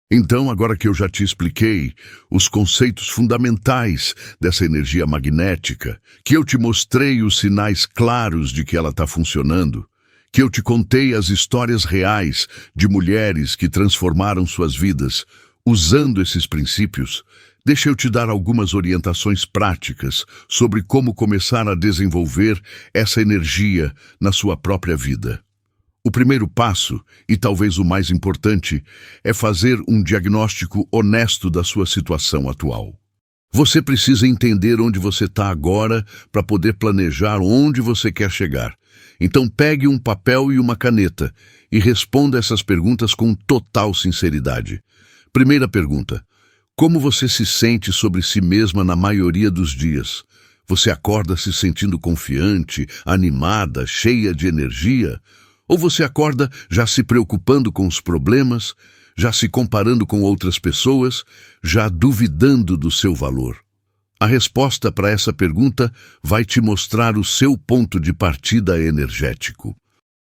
Então, agora que eu já te expliquei os conceitos fundamentais dessa energia magnética, que eu te mostrei os sinais claros de que ela está funcionando, que eu te contei as histórias reais de mulheres que transformaram suas vidas usando esses princípios, deixa eu te dar algumas orientações práticas sobre como começar a desenvolver essa energia na sua própria vida. O primeiro passo, e talvez o mais importante, é fazer um diagnóstico honesto da sua situação atual. Você precisa entender onde você está agora para poder planejar onde você quer chegar. Então pegue um papel e uma caneta e responda essas perguntas com total sinceridade. Primeira pergunta: como você se sente sobre si mesma na maioria dos dias? Você acorda se sentindo confiante, animada, cheia de energia? Ou você acorda já se preocupando com os problemas, já se comparando com outras pessoas, já duvidando do seu valor? A resposta para essa pergunta vai te mostrar o seu ponto de partida energético.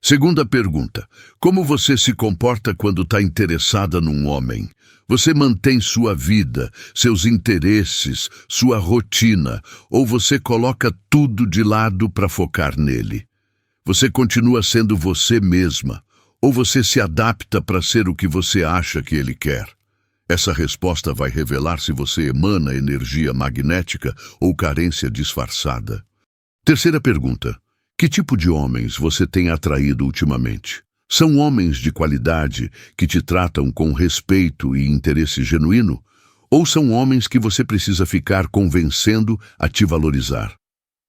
Segunda pergunta: como você se comporta quando está interessada num homem? Você mantém sua vida, seus interesses, sua rotina, ou você coloca tudo de lado para focar nele? Você continua sendo você mesma, ou você se adapta para ser o que você acha que ele quer? Essa resposta vai revelar se você emana energia magnética ou carência disfarçada. Terceira pergunta: que tipo de homens você tem atraído ultimamente? São homens de qualidade que te tratam com respeito e interesse genuíno? ou são homens que você precisa ficar convencendo a te valorizar?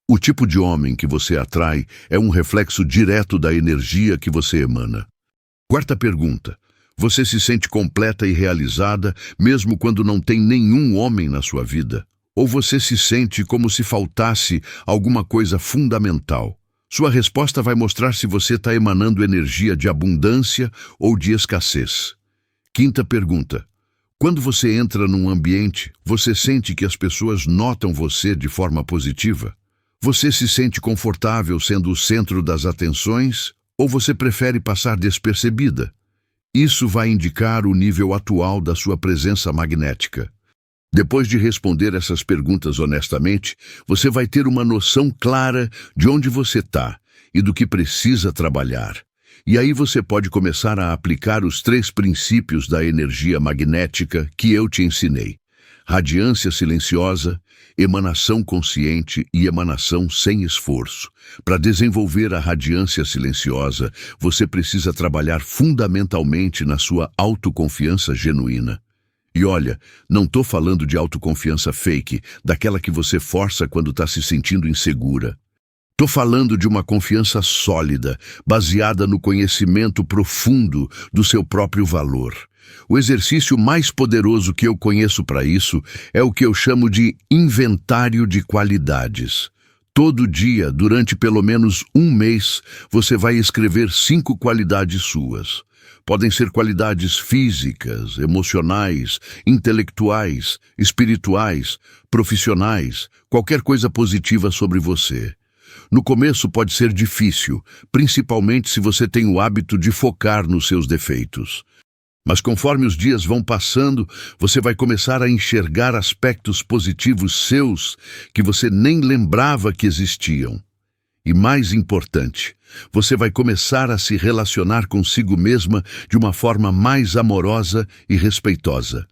O tipo de homem que você atrai é um reflexo direto da energia que você emana. Quarta pergunta. Você se sente completa e realizada mesmo quando não tem nenhum homem na sua vida? Ou você se sente como se faltasse alguma coisa fundamental? Sua resposta vai mostrar se você está emanando energia de abundância ou de escassez. Quinta pergunta. Quando você entra num ambiente, você sente que as pessoas notam você de forma positiva? Você se sente confortável sendo o centro das atenções ou você prefere passar despercebida? Isso vai indicar o nível atual da sua presença magnética. Depois de responder essas perguntas honestamente, você vai ter uma noção clara de onde você está e do que precisa trabalhar. E aí você pode começar a aplicar os 3 princípios da energia magnética que eu te ensinei: radiância silenciosa, emanação consciente e emanação sem esforço. Para desenvolver a radiância silenciosa, você precisa trabalhar fundamentalmente na sua autoconfiança genuína. E olha, não estou falando de autoconfiança fake, daquela que você força quando está se sentindo insegura. Estou falando de uma confiança sólida, baseada no conhecimento profundo do seu próprio valor. O exercício mais poderoso que eu conheço para isso é o que eu chamo de inventário de qualidades. Todo dia, durante pelo menos um mês, você vai escrever 5 qualidades suas. Podem ser qualidades físicas, emocionais, intelectuais, espirituais, profissionais, qualquer coisa positiva sobre você. No começo pode ser difícil, principalmente se você tem o hábito de focar nos seus defeitos. Mas conforme os dias vão passando, você vai começar a enxergar aspectos positivos seus que você nem lembrava que existiam. E mais importante, você vai começar a se relacionar consigo mesma de uma forma mais amorosa e respeitosa.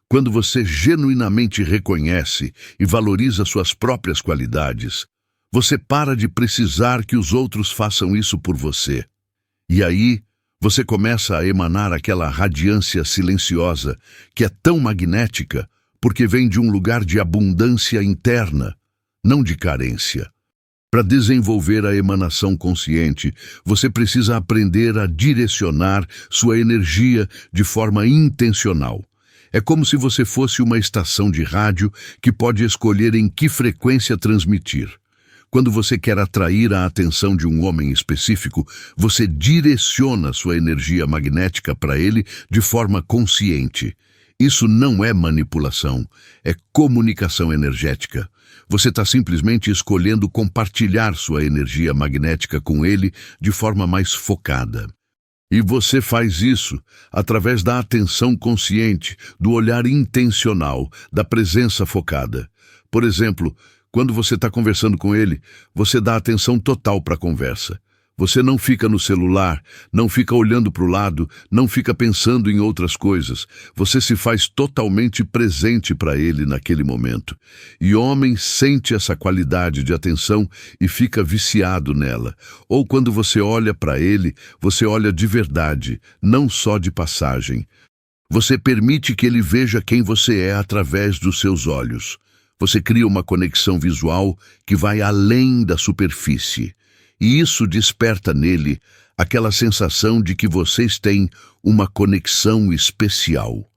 Quando você genuinamente reconhece e valoriza suas próprias qualidades, você para de precisar que os outros façam isso por você. E aí, você começa a emanar aquela radiância silenciosa que é tão magnética porque vem de um lugar de abundância interna, não de carência. Para desenvolver a emanação consciente, você precisa aprender a direcionar sua energia de forma intencional. É como se você fosse uma estação de rádio que pode escolher em que frequência transmitir. Quando você quer atrair a atenção de um homem específico, você direciona sua energia magnética para ele de forma consciente. Isso não é manipulação, é comunicação energética. Você está simplesmente escolhendo compartilhar sua energia magnética com ele de forma mais focada. E você faz isso através da atenção consciente, do olhar intencional, da presença focada. Por exemplo, quando você está conversando com ele, você dá atenção total para a conversa. Você não fica no celular, não fica olhando para o lado, não fica pensando em outras coisas. Você se faz totalmente presente para ele naquele momento. E o homem sente essa qualidade de atenção e fica viciado nela. Ou quando você olha para ele, você olha de verdade, não só de passagem. Você permite que ele veja quem você é através dos seus olhos. Você cria uma conexão visual que vai além da superfície. E isso desperta nele aquela sensação de que vocês têm uma conexão especial.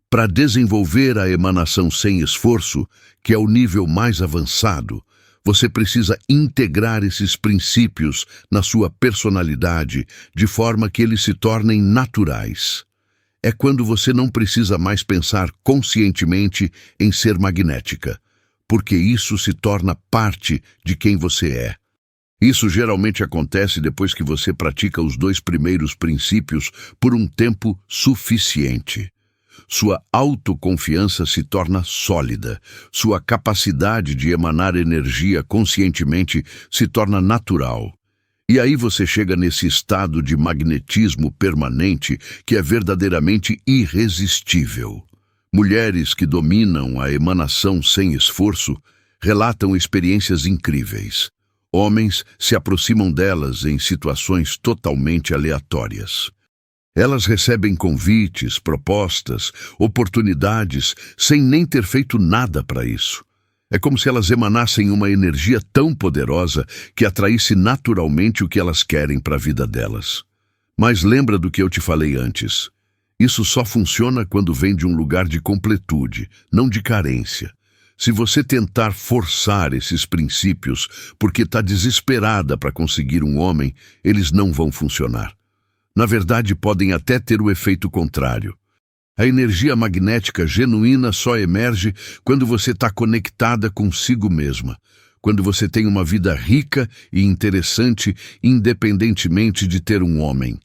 Para desenvolver a emanação sem esforço, que é o nível mais avançado, você precisa integrar esses princípios na sua personalidade de forma que eles se tornem naturais. É quando você não precisa mais pensar conscientemente em ser magnética, porque isso se torna parte de quem você é. Isso geralmente acontece depois que você pratica os 2 primeiros princípios por um tempo suficiente. Sua autoconfiança se torna sólida, sua capacidade de emanar energia conscientemente se torna natural. E aí você chega nesse estado de magnetismo permanente que é verdadeiramente irresistível. Mulheres que dominam a emanação sem esforço relatam experiências incríveis. Homens se aproximam delas em situações totalmente aleatórias. Elas recebem convites, propostas, oportunidades, sem nem ter feito nada para isso. É como se elas emanassem uma energia tão poderosa que atraísse naturalmente o que elas querem para a vida delas. Mas lembra do que eu te falei antes. Isso só funciona quando vem de um lugar de completude, não de carência. Se você tentar forçar esses princípios porque está desesperada para conseguir um homem, eles não vão funcionar. Na verdade, podem até ter o efeito contrário. A energia magnética genuína só emerge quando você está conectada consigo mesma, quando você tem uma vida rica e interessante, independentemente de ter um homem,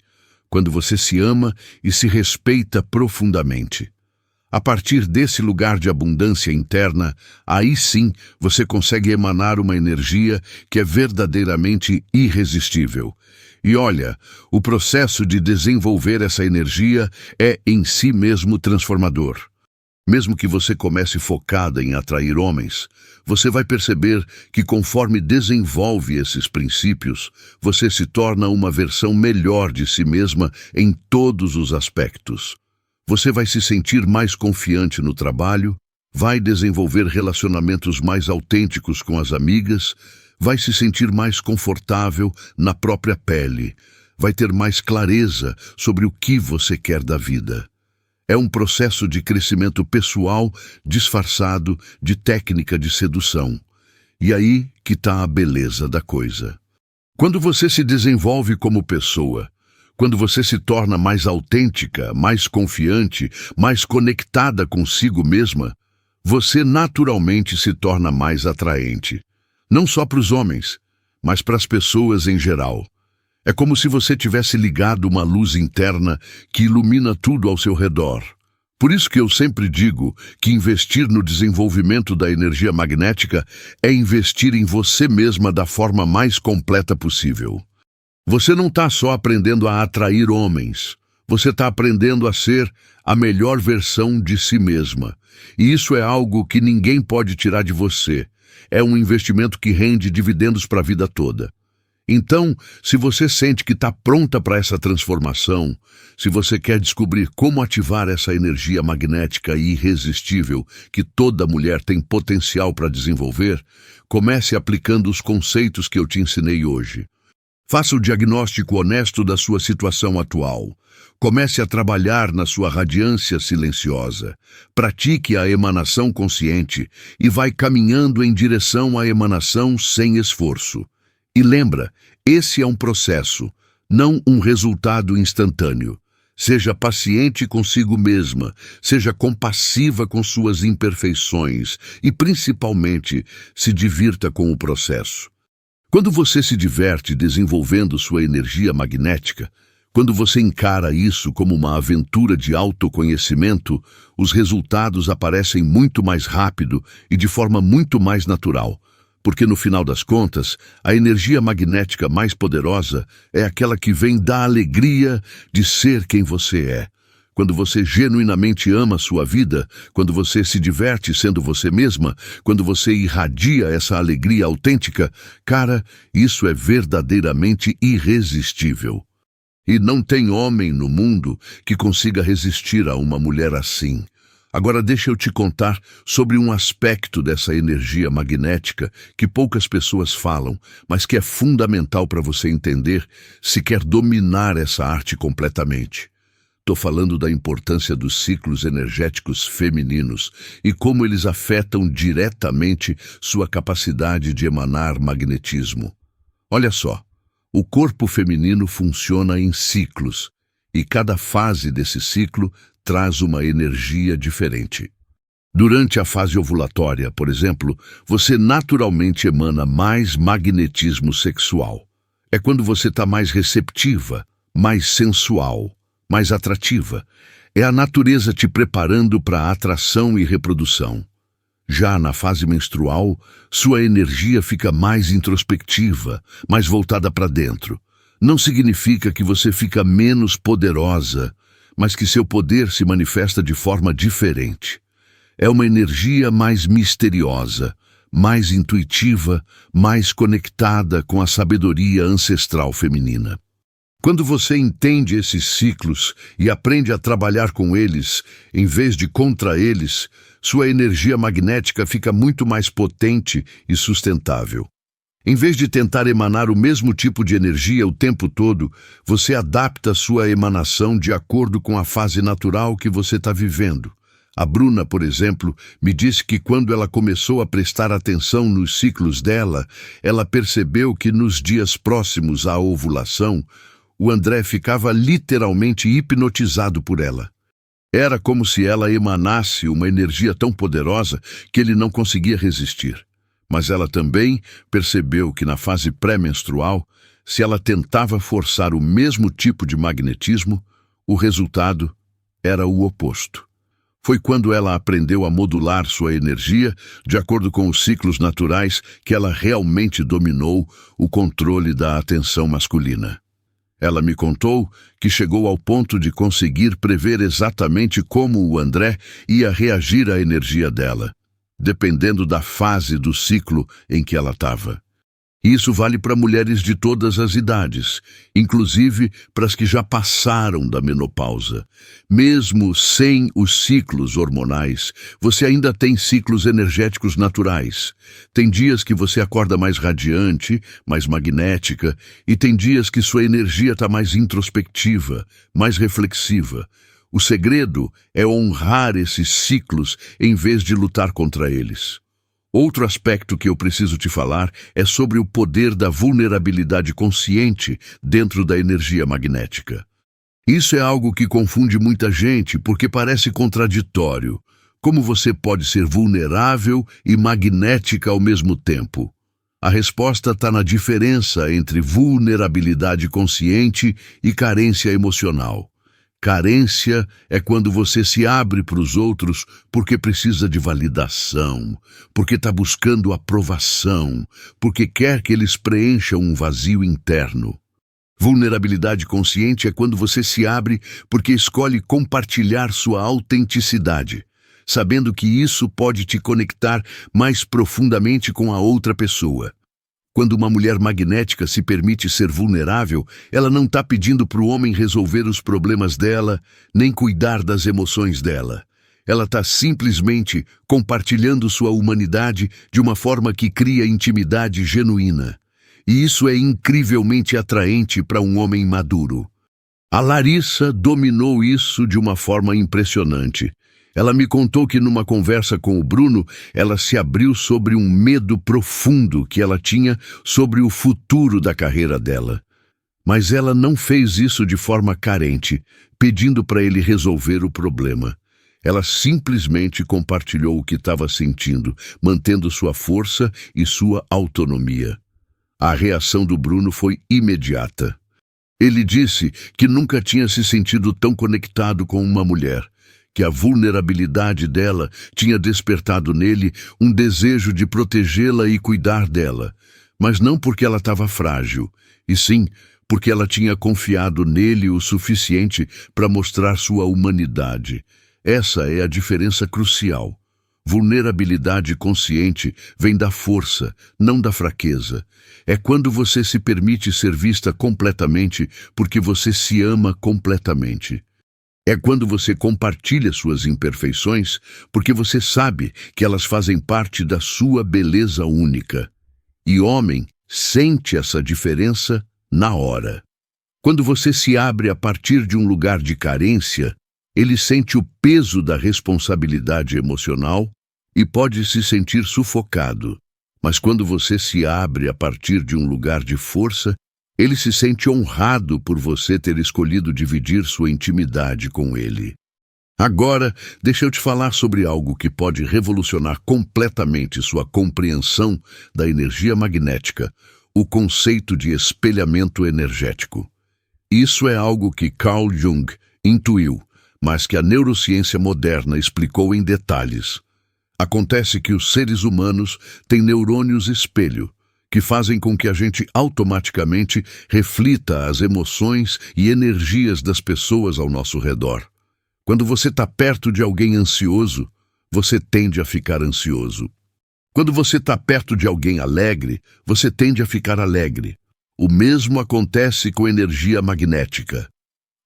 quando você se ama e se respeita profundamente. A partir desse lugar de abundância interna, aí sim você consegue emanar uma energia que é verdadeiramente irresistível. E olha, o processo de desenvolver essa energia é em si mesmo transformador. Mesmo que você comece focada em atrair homens, você vai perceber que conforme desenvolve esses princípios, você se torna uma versão melhor de si mesma em todos os aspectos. Você vai se sentir mais confiante no trabalho, vai desenvolver relacionamentos mais autênticos com as amigas, vai se sentir mais confortável na própria pele, vai ter mais clareza sobre o que você quer da vida. É um processo de crescimento pessoal disfarçado de técnica de sedução. E aí que está a beleza da coisa. Quando você se desenvolve como pessoa, quando você se torna mais autêntica, mais confiante, mais conectada consigo mesma, você naturalmente se torna mais atraente. Não só para os homens, mas para as pessoas em geral. É como se você tivesse ligado uma luz interna que ilumina tudo ao seu redor. Por isso que eu sempre digo que investir no desenvolvimento da energia magnética é investir em você mesma da forma mais completa possível. Você não está só aprendendo a atrair homens, você está aprendendo a ser a melhor versão de si mesma. E isso é algo que ninguém pode tirar de você. É um investimento que rende dividendos para a vida toda. Então, se você sente que está pronta para essa transformação, se você quer descobrir como ativar essa energia magnética irresistível que toda mulher tem potencial para desenvolver, comece aplicando os conceitos que eu te ensinei hoje. Faça o diagnóstico honesto da sua situação atual. Comece a trabalhar na sua radiância silenciosa. Pratique a emanação consciente e vai caminhando em direção à emanação sem esforço. E lembra, esse é um processo, não um resultado instantâneo. Seja paciente consigo mesma, seja compassiva com suas imperfeições e, principalmente, se divirta com o processo. Quando você se diverte desenvolvendo sua energia magnética, quando você encara isso como uma aventura de autoconhecimento, os resultados aparecem muito mais rápido e de forma muito mais natural. Porque no final das contas, a energia magnética mais poderosa é aquela que vem da alegria de ser quem você é. Quando você genuinamente ama a sua vida, quando você se diverte sendo você mesma, quando você irradia essa alegria autêntica, cara, isso é verdadeiramente irresistível. E não tem homem no mundo que consiga resistir a uma mulher assim. Agora deixa eu te contar sobre um aspecto dessa energia magnética que poucas pessoas falam, mas que é fundamental para você entender se quer dominar essa arte completamente. Estou falando da importância dos ciclos energéticos femininos e como eles afetam diretamente sua capacidade de emanar magnetismo. Olha só, o corpo feminino funciona em ciclos e cada fase desse ciclo traz uma energia diferente. Durante a fase ovulatória, por exemplo, você naturalmente emana mais magnetismo sexual. É quando você está mais receptiva, mais sensual, mais atrativa. É a natureza te preparando para a atração e reprodução. Já na fase menstrual, sua energia fica mais introspectiva, mais voltada para dentro. Não significa que você fica menos poderosa, mas que seu poder se manifesta de forma diferente. É uma energia mais misteriosa, mais intuitiva, mais conectada com a sabedoria ancestral feminina. Quando você entende esses ciclos e aprende a trabalhar com eles, em vez de contra eles, sua energia magnética fica muito mais potente e sustentável. Em vez de tentar emanar o mesmo tipo de energia o tempo todo, você adapta sua emanação de acordo com a fase natural que você está vivendo. A Bruna, por exemplo, me disse que quando ela começou a prestar atenção nos ciclos dela, ela percebeu que nos dias próximos à ovulação, o André ficava literalmente hipnotizado por ela. Era como se ela emanasse uma energia tão poderosa que ele não conseguia resistir. Mas ela também percebeu que na fase pré-menstrual, se ela tentava forçar o mesmo tipo de magnetismo, o resultado era o oposto. Foi quando ela aprendeu a modular sua energia de acordo com os ciclos naturais que ela realmente dominou o controle da atenção masculina. Ela me contou que chegou ao ponto de conseguir prever exatamente como o André ia reagir à energia dela, dependendo da fase do ciclo em que ela estava. Isso vale para mulheres de todas as idades, inclusive para as que já passaram da menopausa. Mesmo sem os ciclos hormonais, você ainda tem ciclos energéticos naturais. Tem dias que você acorda mais radiante, mais magnética, e tem dias que sua energia está mais introspectiva, mais reflexiva. O segredo é honrar esses ciclos em vez de lutar contra eles. Outro aspecto que eu preciso te falar é sobre o poder da vulnerabilidade consciente dentro da energia magnética. Isso é algo que confunde muita gente porque parece contraditório. Como você pode ser vulnerável e magnética ao mesmo tempo? A resposta está na diferença entre vulnerabilidade consciente e carência emocional. Carência é quando você se abre para os outros porque precisa de validação, porque está buscando aprovação, porque quer que eles preencham um vazio interno. Vulnerabilidade consciente é quando você se abre porque escolhe compartilhar sua autenticidade, sabendo que isso pode te conectar mais profundamente com a outra pessoa. Quando uma mulher magnética se permite ser vulnerável, ela não está pedindo para o homem resolver os problemas dela, nem cuidar das emoções dela. Ela está simplesmente compartilhando sua humanidade de uma forma que cria intimidade genuína. E isso é incrivelmente atraente para um homem maduro. A Larissa dominou isso de uma forma impressionante. Ela me contou que numa conversa com o Bruno, ela se abriu sobre um medo profundo que ela tinha sobre o futuro da carreira dela. Mas ela não fez isso de forma carente, pedindo para ele resolver o problema. Ela simplesmente compartilhou o que estava sentindo, mantendo sua força e sua autonomia. A reação do Bruno foi imediata. Ele disse que nunca tinha se sentido tão conectado com uma mulher, que a vulnerabilidade dela tinha despertado nele um desejo de protegê-la e cuidar dela, mas não porque ela estava frágil, e sim porque ela tinha confiado nele o suficiente para mostrar sua humanidade. Essa é a diferença crucial. Vulnerabilidade consciente vem da força, não da fraqueza. É quando você se permite ser vista completamente porque você se ama completamente. É quando você compartilha suas imperfeições, porque você sabe que elas fazem parte da sua beleza única. E homem sente essa diferença na hora. Quando você se abre a partir de um lugar de carência, ele sente o peso da responsabilidade emocional e pode se sentir sufocado. Mas quando você se abre a partir de um lugar de força, ele se sente honrado por você ter escolhido dividir sua intimidade com ele. Agora, deixa eu te falar sobre algo que pode revolucionar completamente sua compreensão da energia magnética, o conceito de espelhamento energético. Isso é algo que Carl Jung intuiu, mas que a neurociência moderna explicou em detalhes. Acontece que os seres humanos têm neurônios espelho, que fazem com que a gente automaticamente reflita as emoções e energias das pessoas ao nosso redor. Quando você está perto de alguém ansioso, você tende a ficar ansioso. Quando você está perto de alguém alegre, você tende a ficar alegre. O mesmo acontece com energia magnética.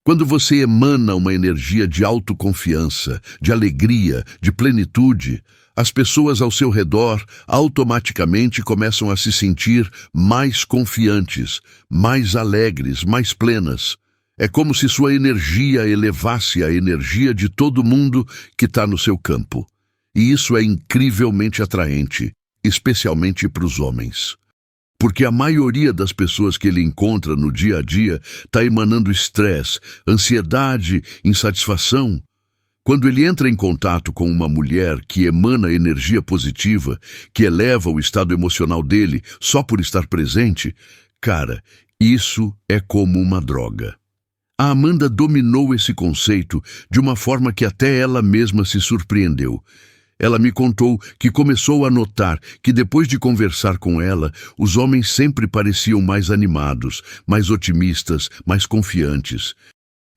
Quando você emana uma energia de autoconfiança, de alegria, de plenitude, as pessoas ao seu redor automaticamente começam a se sentir mais confiantes, mais alegres, mais plenas. É como se sua energia elevasse a energia de todo mundo que está no seu campo. E isso é incrivelmente atraente, especialmente para os homens. Porque a maioria das pessoas que ele encontra no dia a dia está emanando estresse, ansiedade, insatisfação. Quando ele entra em contato com uma mulher que emana energia positiva, que eleva o estado emocional dele só por estar presente, cara, isso é como uma droga. A Amanda dominou esse conceito de uma forma que até ela mesma se surpreendeu. Ela me contou que começou a notar que depois de conversar com ela, os homens sempre pareciam mais animados, mais otimistas, mais confiantes.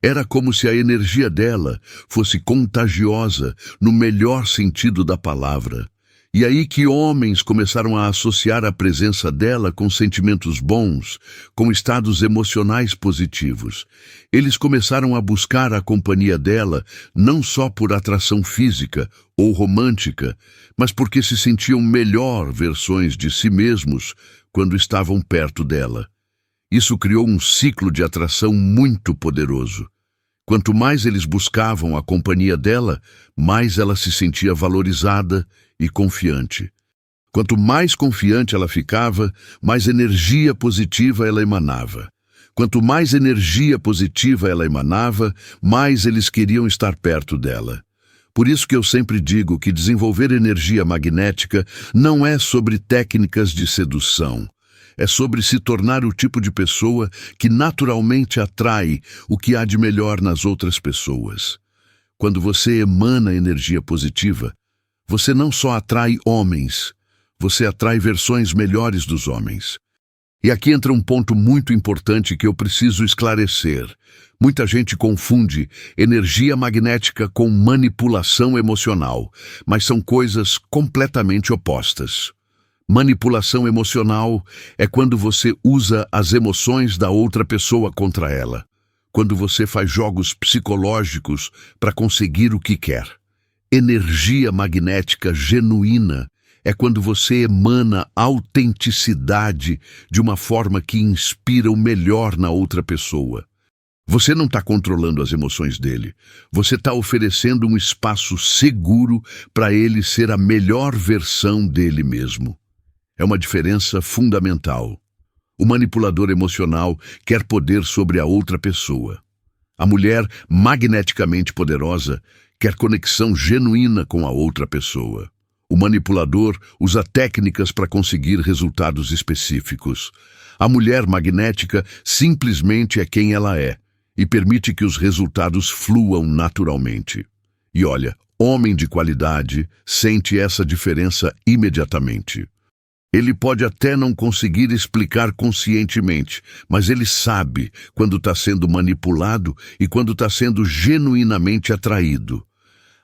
Era como se a energia dela fosse contagiosa, no melhor sentido da palavra. E aí que homens começaram a associar a presença dela com sentimentos bons, com estados emocionais positivos. Eles começaram a buscar a companhia dela não só por atração física ou romântica, mas porque se sentiam melhor versões de si mesmos quando estavam perto dela. Isso criou um ciclo de atração muito poderoso. Quanto mais eles buscavam a companhia dela, mais ela se sentia valorizada e confiante. Quanto mais confiante ela ficava, mais energia positiva ela emanava. Quanto mais energia positiva ela emanava, mais eles queriam estar perto dela. Por isso que eu sempre digo que desenvolver energia magnética não é sobre técnicas de sedução. É sobre se tornar o tipo de pessoa que naturalmente atrai o que há de melhor nas outras pessoas. Quando você emana energia positiva, você não só atrai homens, você atrai versões melhores dos homens. E aqui entra um ponto muito importante que eu preciso esclarecer. Muita gente confunde energia magnética com manipulação emocional, mas são coisas completamente opostas. Manipulação emocional é quando você usa as emoções da outra pessoa contra ela, quando você faz jogos psicológicos para conseguir o que quer. Energia magnética genuína é quando você emana autenticidade de uma forma que inspira o melhor na outra pessoa. Você não está controlando as emoções dele, você está oferecendo um espaço seguro para ele ser a melhor versão dele mesmo. É uma diferença fundamental. O manipulador emocional quer poder sobre a outra pessoa. A mulher magneticamente poderosa quer conexão genuína com a outra pessoa. O manipulador usa técnicas para conseguir resultados específicos. A mulher magnética simplesmente é quem ela é e permite que os resultados fluam naturalmente. E olha, homem de qualidade sente essa diferença imediatamente. Ele pode até não conseguir explicar conscientemente, mas ele sabe quando está sendo manipulado e quando está sendo genuinamente atraído.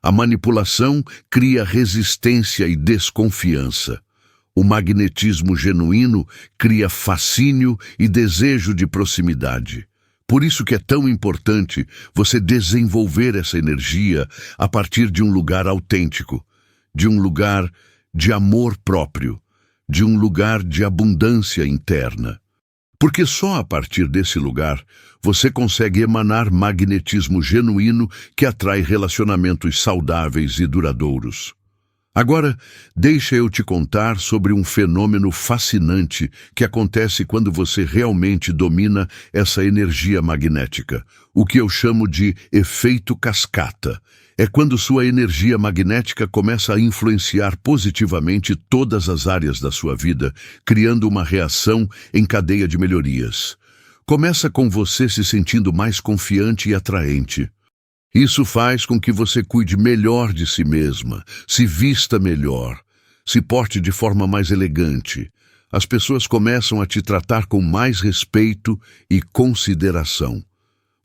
A manipulação cria resistência e desconfiança. O magnetismo genuíno cria fascínio e desejo de proximidade. Por isso que é tão importante você desenvolver essa energia a partir de um lugar autêntico, de um lugar de amor próprio, de um lugar de abundância interna. Porque só a partir desse lugar você consegue emanar magnetismo genuíno que atrai relacionamentos saudáveis e duradouros. Agora, deixa eu te contar sobre um fenômeno fascinante que acontece quando você realmente domina essa energia magnética, o que eu chamo de efeito cascata. É quando sua energia magnética começa a influenciar positivamente todas as áreas da sua vida, criando uma reação em cadeia de melhorias. Começa com você se sentindo mais confiante e atraente. Isso faz com que você cuide melhor de si mesma, se vista melhor, se porte de forma mais elegante. As pessoas começam a te tratar com mais respeito e consideração.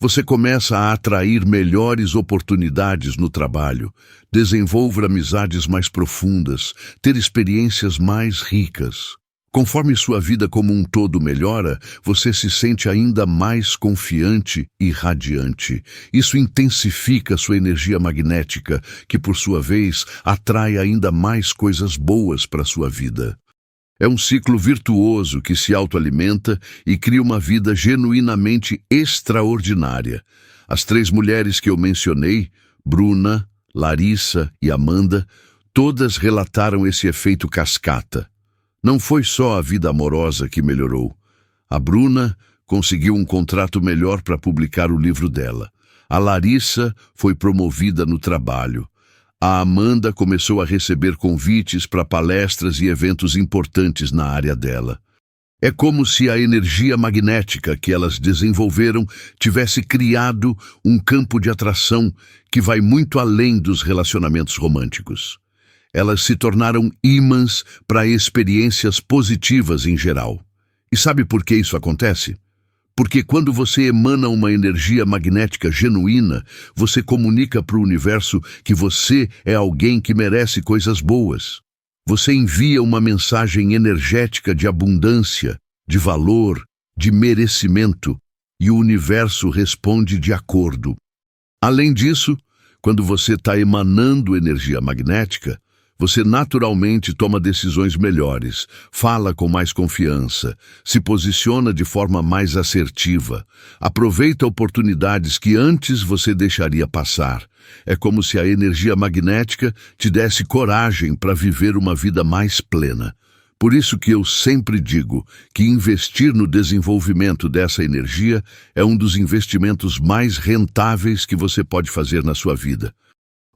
Você começa a atrair melhores oportunidades no trabalho, desenvolver amizades mais profundas, ter experiências mais ricas. Conforme sua vida como um todo melhora, você se sente ainda mais confiante e radiante. Isso intensifica sua energia magnética, que por sua vez atrai ainda mais coisas boas para sua vida. É um ciclo virtuoso que se autoalimenta e cria uma vida genuinamente extraordinária. As 3 mulheres que eu mencionei, Bruna, Larissa e Amanda, todas relataram esse efeito cascata. Não foi só a vida amorosa que melhorou. A Bruna conseguiu um contrato melhor para publicar o livro dela. A Larissa foi promovida no trabalho. A Amanda começou a receber convites para palestras e eventos importantes na área dela. É como se a energia magnética que elas desenvolveram tivesse criado um campo de atração que vai muito além dos relacionamentos românticos. Elas se tornaram ímãs para experiências positivas em geral. E sabe por que isso acontece? Porque quando você emana uma energia magnética genuína, você comunica para o universo que você é alguém que merece coisas boas. Você envia uma mensagem energética de abundância, de valor, de merecimento, e o universo responde de acordo. Além disso, quando você está emanando energia magnética, você naturalmente toma decisões melhores, fala com mais confiança, se posiciona de forma mais assertiva, aproveita oportunidades que antes você deixaria passar. É como se a energia magnética te desse coragem para viver uma vida mais plena. Por isso que eu sempre digo que investir no desenvolvimento dessa energia é um dos investimentos mais rentáveis que você pode fazer na sua vida.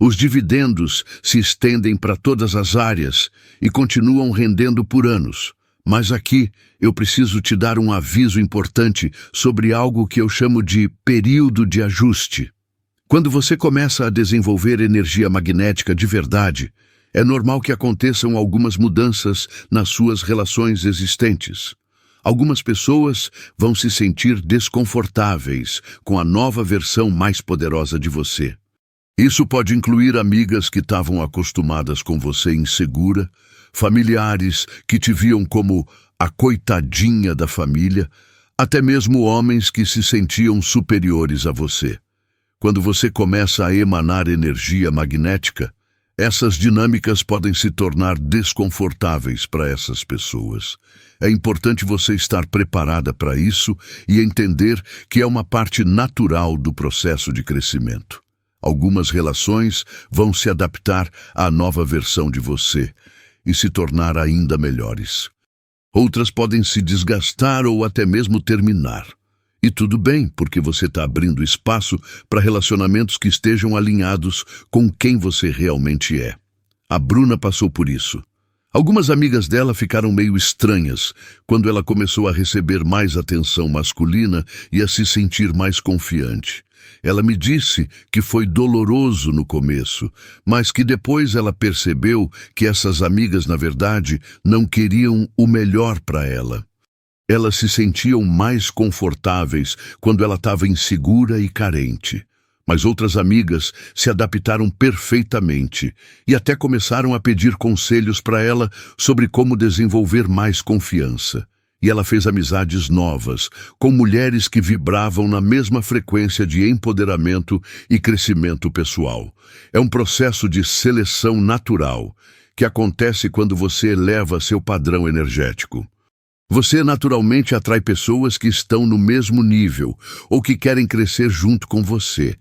Os dividendos se estendem para todas as áreas e continuam rendendo por anos. Mas aqui eu preciso te dar um aviso importante sobre algo que eu chamo de período de ajuste. Quando você começa a desenvolver energia magnética de verdade, é normal que aconteçam algumas mudanças nas suas relações existentes. Algumas pessoas vão se sentir desconfortáveis com a nova versão mais poderosa de você. Isso pode incluir amigas que estavam acostumadas com você insegura, familiares que te viam como a coitadinha da família, até mesmo homens que se sentiam superiores a você. Quando você começa a emanar energia magnética, essas dinâmicas podem se tornar desconfortáveis para essas pessoas. É importante você estar preparada para isso e entender que é uma parte natural do processo de crescimento. Algumas relações vão se adaptar à nova versão de você e se tornar ainda melhores. Outras podem se desgastar ou até mesmo terminar. E tudo bem, porque você está abrindo espaço para relacionamentos que estejam alinhados com quem você realmente é. A Bruna passou por isso. Algumas amigas dela ficaram meio estranhas quando ela começou a receber mais atenção masculina e a se sentir mais confiante. Ela me disse que foi doloroso no começo, mas que depois ela percebeu que essas amigas, na verdade, não queriam o melhor para ela. Elas se sentiam mais confortáveis quando ela estava insegura e carente. Mas outras amigas se adaptaram perfeitamente e até começaram a pedir conselhos para ela sobre como desenvolver mais confiança. E ela fez amizades novas, com mulheres que vibravam na mesma frequência de empoderamento e crescimento pessoal. É um processo de seleção natural que acontece quando você eleva seu padrão energético. Você naturalmente atrai pessoas que estão no mesmo nível ou que querem crescer junto com você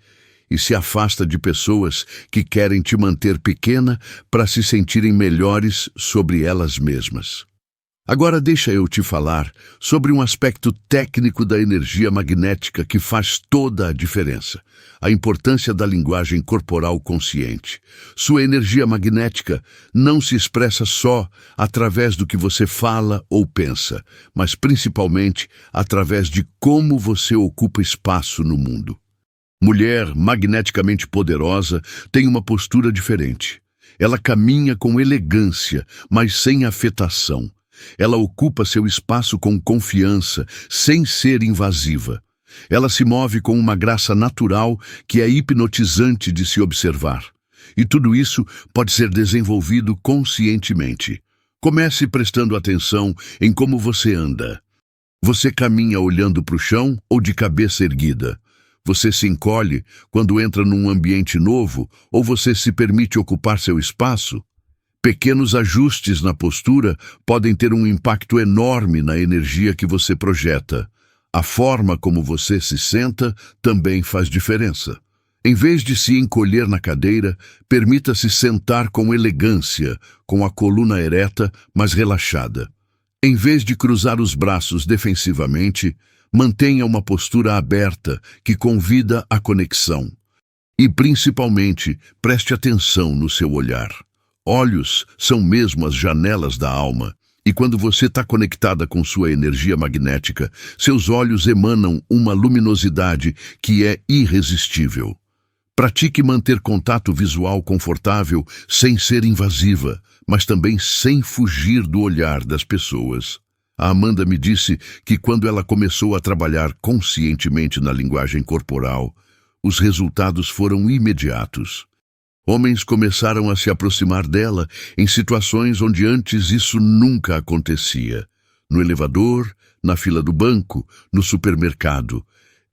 e se afasta de pessoas que querem te manter pequena para se sentirem melhores sobre elas mesmas. Agora deixa eu te falar sobre um aspecto técnico da energia magnética que faz toda a diferença: a importância da linguagem corporal consciente. Sua energia magnética não se expressa só através do que você fala ou pensa, mas principalmente através de como você ocupa espaço no mundo. Mulher magneticamente poderosa tem uma postura diferente. Ela caminha com elegância, mas sem afetação. Ela ocupa seu espaço com confiança, sem ser invasiva. Ela se move com uma graça natural que é hipnotizante de se observar. E tudo isso pode ser desenvolvido conscientemente. Comece prestando atenção em como você anda. Você caminha olhando para o chão ou de cabeça erguida? Você se encolhe quando entra num ambiente novo ou você se permite ocupar seu espaço? Pequenos ajustes na postura podem ter um impacto enorme na energia que você projeta. A forma como você se senta também faz diferença. Em vez de se encolher na cadeira, permita-se sentar com elegância, com a coluna ereta, mas relaxada. Em vez de cruzar os braços defensivamente, mantenha uma postura aberta que convida à conexão. E, principalmente, preste atenção no seu olhar. Olhos são mesmo as janelas da alma, e quando você está conectada com sua energia magnética, seus olhos emanam uma luminosidade que é irresistível. Pratique manter contato visual confortável sem ser invasiva, mas também sem fugir do olhar das pessoas. A Amanda me disse que quando ela começou a trabalhar conscientemente na linguagem corporal, os resultados foram imediatos. Homens começaram a se aproximar dela em situações onde antes isso nunca acontecia. No elevador, na fila do banco, no supermercado.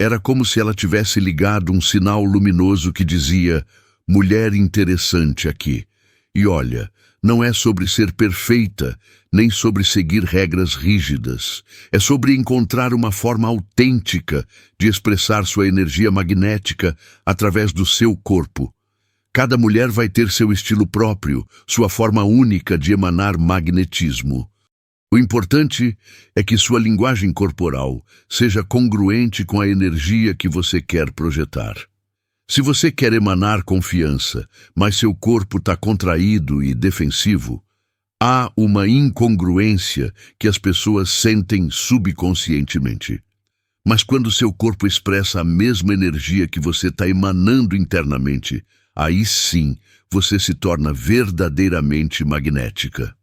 Era como se ela tivesse ligado um sinal luminoso que dizia: mulher interessante aqui. E olha, não é sobre ser perfeita, nem sobre seguir regras rígidas. É sobre encontrar uma forma autêntica de expressar sua energia magnética através do seu corpo. Cada mulher vai ter seu estilo próprio, sua forma única de emanar magnetismo. O importante é que sua linguagem corporal seja congruente com a energia que você quer projetar. Se você quer emanar confiança, mas seu corpo está contraído e defensivo, há uma incongruência que as pessoas sentem subconscientemente. Mas quando seu corpo expressa a mesma energia que você está emanando internamente, aí sim você se torna verdadeiramente magnética.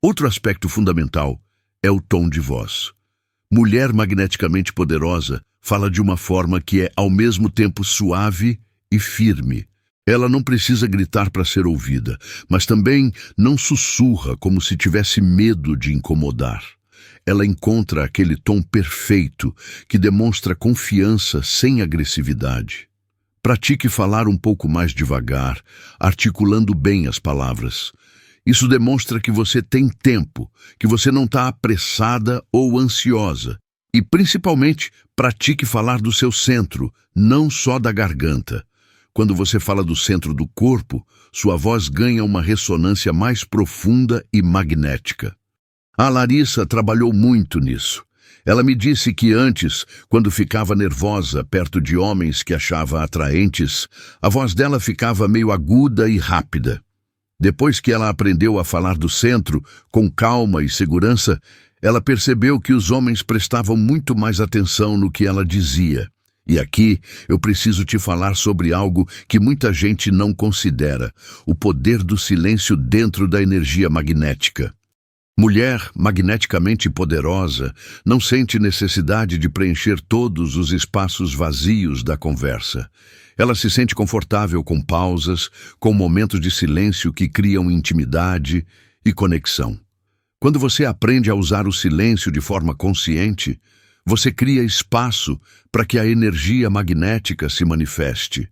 Outro aspecto fundamental é o tom de voz. Mulher magneticamente poderosa fala de uma forma que é ao mesmo tempo suave e firme. Ela não precisa gritar para ser ouvida, mas também não sussurra como se tivesse medo de incomodar. Ela encontra aquele tom perfeito que demonstra confiança sem agressividade. Pratique falar um pouco mais devagar, articulando bem as palavras. Isso demonstra que você tem tempo, que você não está apressada ou ansiosa. E, principalmente, pratique falar do seu centro, não só da garganta. Quando você fala do centro do corpo, sua voz ganha uma ressonância mais profunda e magnética. A Larissa trabalhou muito nisso. Ela me disse que antes, quando ficava nervosa perto de homens que achava atraentes, a voz dela ficava meio aguda e rápida. Depois que ela aprendeu a falar do centro, com calma e segurança, ela percebeu que os homens prestavam muito mais atenção no que ela dizia. E aqui eu preciso te falar sobre algo que muita gente não considera: o poder do silêncio dentro da energia magnética. Mulher magneticamente poderosa não sente necessidade de preencher todos os espaços vazios da conversa. Ela se sente confortável com pausas, com momentos de silêncio que criam intimidade e conexão. Quando você aprende a usar o silêncio de forma consciente, você cria espaço para que a energia magnética se manifeste.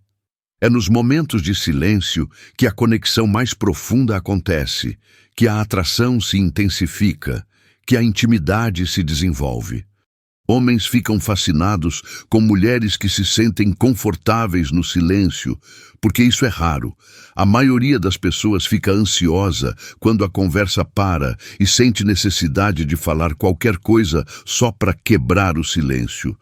É nos momentos de silêncio que a conexão mais profunda acontece, que a atração se intensifica, que a intimidade se desenvolve. Homens ficam fascinados com mulheres que se sentem confortáveis no silêncio, porque isso é raro. A maioria das pessoas fica ansiosa quando a conversa para e sente necessidade de falar qualquer coisa só para quebrar o silêncio.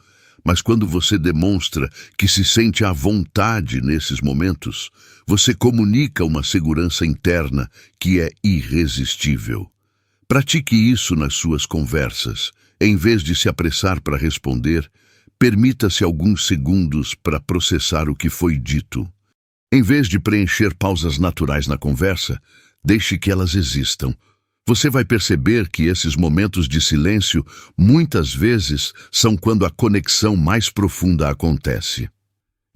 Mas quando você demonstra que se sente à vontade nesses momentos, você comunica uma segurança interna que é irresistível. Pratique isso nas suas conversas. Em vez de se apressar para responder, permita-se alguns segundos para processar o que foi dito. Em vez de preencher pausas naturais na conversa, deixe que elas existam. Você vai perceber que esses momentos de silêncio muitas vezes são quando a conexão mais profunda acontece.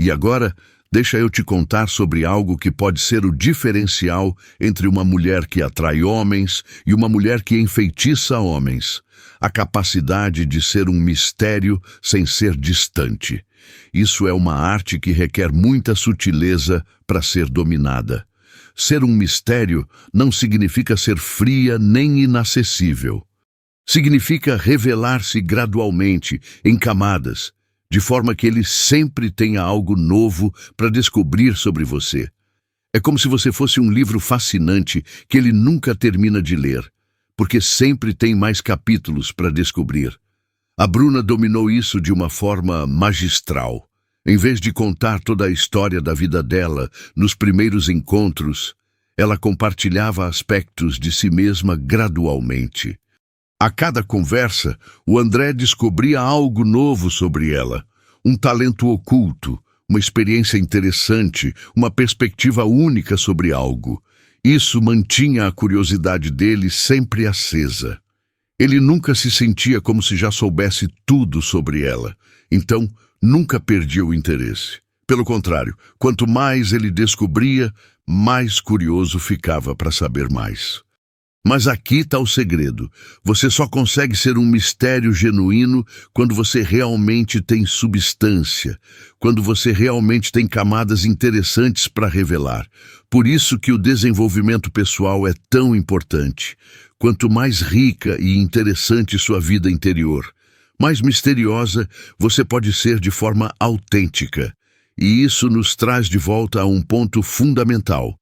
E agora, Deixa eu te contar sobre algo que pode ser o diferencial entre uma mulher que atrai homens e uma mulher que enfeitiça homens. A capacidade de ser um mistério sem ser distante. Isso é uma arte que requer muita sutileza para ser dominada. Ser um mistério não significa ser fria nem inacessível. Significa revelar-se gradualmente, em camadas, de forma que ele sempre tenha algo novo para descobrir sobre você. É como se você fosse um livro fascinante que ele nunca termina de ler, porque sempre tem mais capítulos para descobrir. A Bruna dominou isso de uma forma magistral. Em vez de contar toda a história da vida dela nos primeiros encontros, ela compartilhava aspectos de si mesma gradualmente. A cada conversa, o André descobria algo novo sobre ela, um talento oculto, uma experiência interessante, uma perspectiva única sobre algo. Isso mantinha a curiosidade dele sempre acesa. Ele nunca se sentia como se já soubesse tudo sobre ela, então nunca perdia o interesse. Pelo contrário, quanto mais ele descobria, mais curioso ficava para saber mais. Mas aqui está o segredo. Você só consegue ser um mistério genuíno quando você realmente tem substância, quando você realmente tem camadas interessantes para revelar. Por isso que o desenvolvimento pessoal é tão importante. Quanto mais rica e interessante sua vida interior, mais misteriosa você pode ser de forma autêntica. E isso nos traz de volta a um ponto fundamental.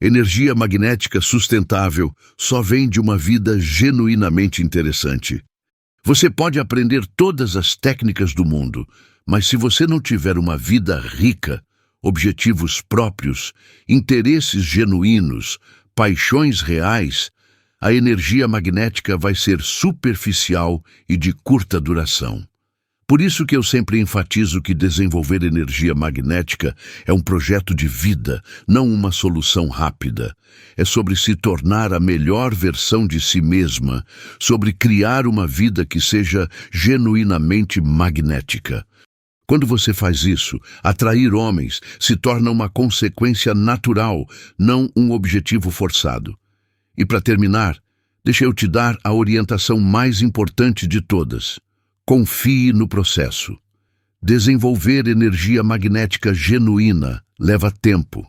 Energia magnética sustentável só vem de uma vida genuinamente interessante. Você pode aprender todas as técnicas do mundo, mas se você não tiver uma vida rica, objetivos próprios, interesses genuínos, paixões reais, a energia magnética vai ser superficial e de curta duração. Por isso que eu sempre enfatizo que desenvolver energia magnética é um projeto de vida, não uma solução rápida. É sobre se tornar a melhor versão de si mesma, sobre criar uma vida que seja genuinamente magnética. Quando você faz isso, atrair homens se torna uma consequência natural, não um objetivo forçado. E para terminar, deixa eu te dar a orientação mais importante de todas. Confie no processo. Desenvolver energia magnética genuína leva tempo.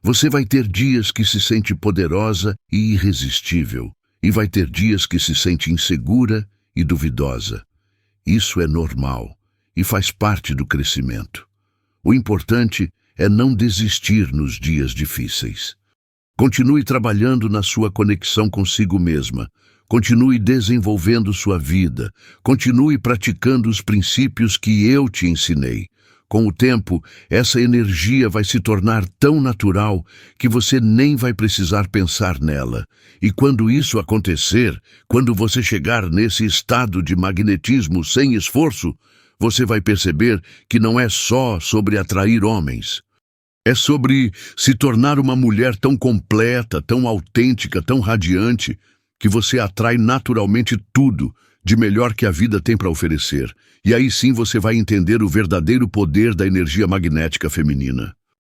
Você vai ter dias que se sente poderosa e irresistível, e vai ter dias que se sente insegura e duvidosa. Isso é normal e faz parte do crescimento. O importante é não desistir nos dias difíceis. Continue trabalhando na sua conexão consigo mesma. Continue desenvolvendo sua vida. Continue praticando os princípios que eu te ensinei. Com o tempo, essa energia vai se tornar tão natural que você nem vai precisar pensar nela. E quando isso acontecer, quando você chegar nesse estado de magnetismo sem esforço, você vai perceber que não é só sobre atrair homens. É sobre se tornar uma mulher tão completa, tão autêntica, tão radiante, que você atrai naturalmente tudo de melhor que a vida tem para oferecer. E aí sim você vai entender o verdadeiro poder da energia magnética feminina.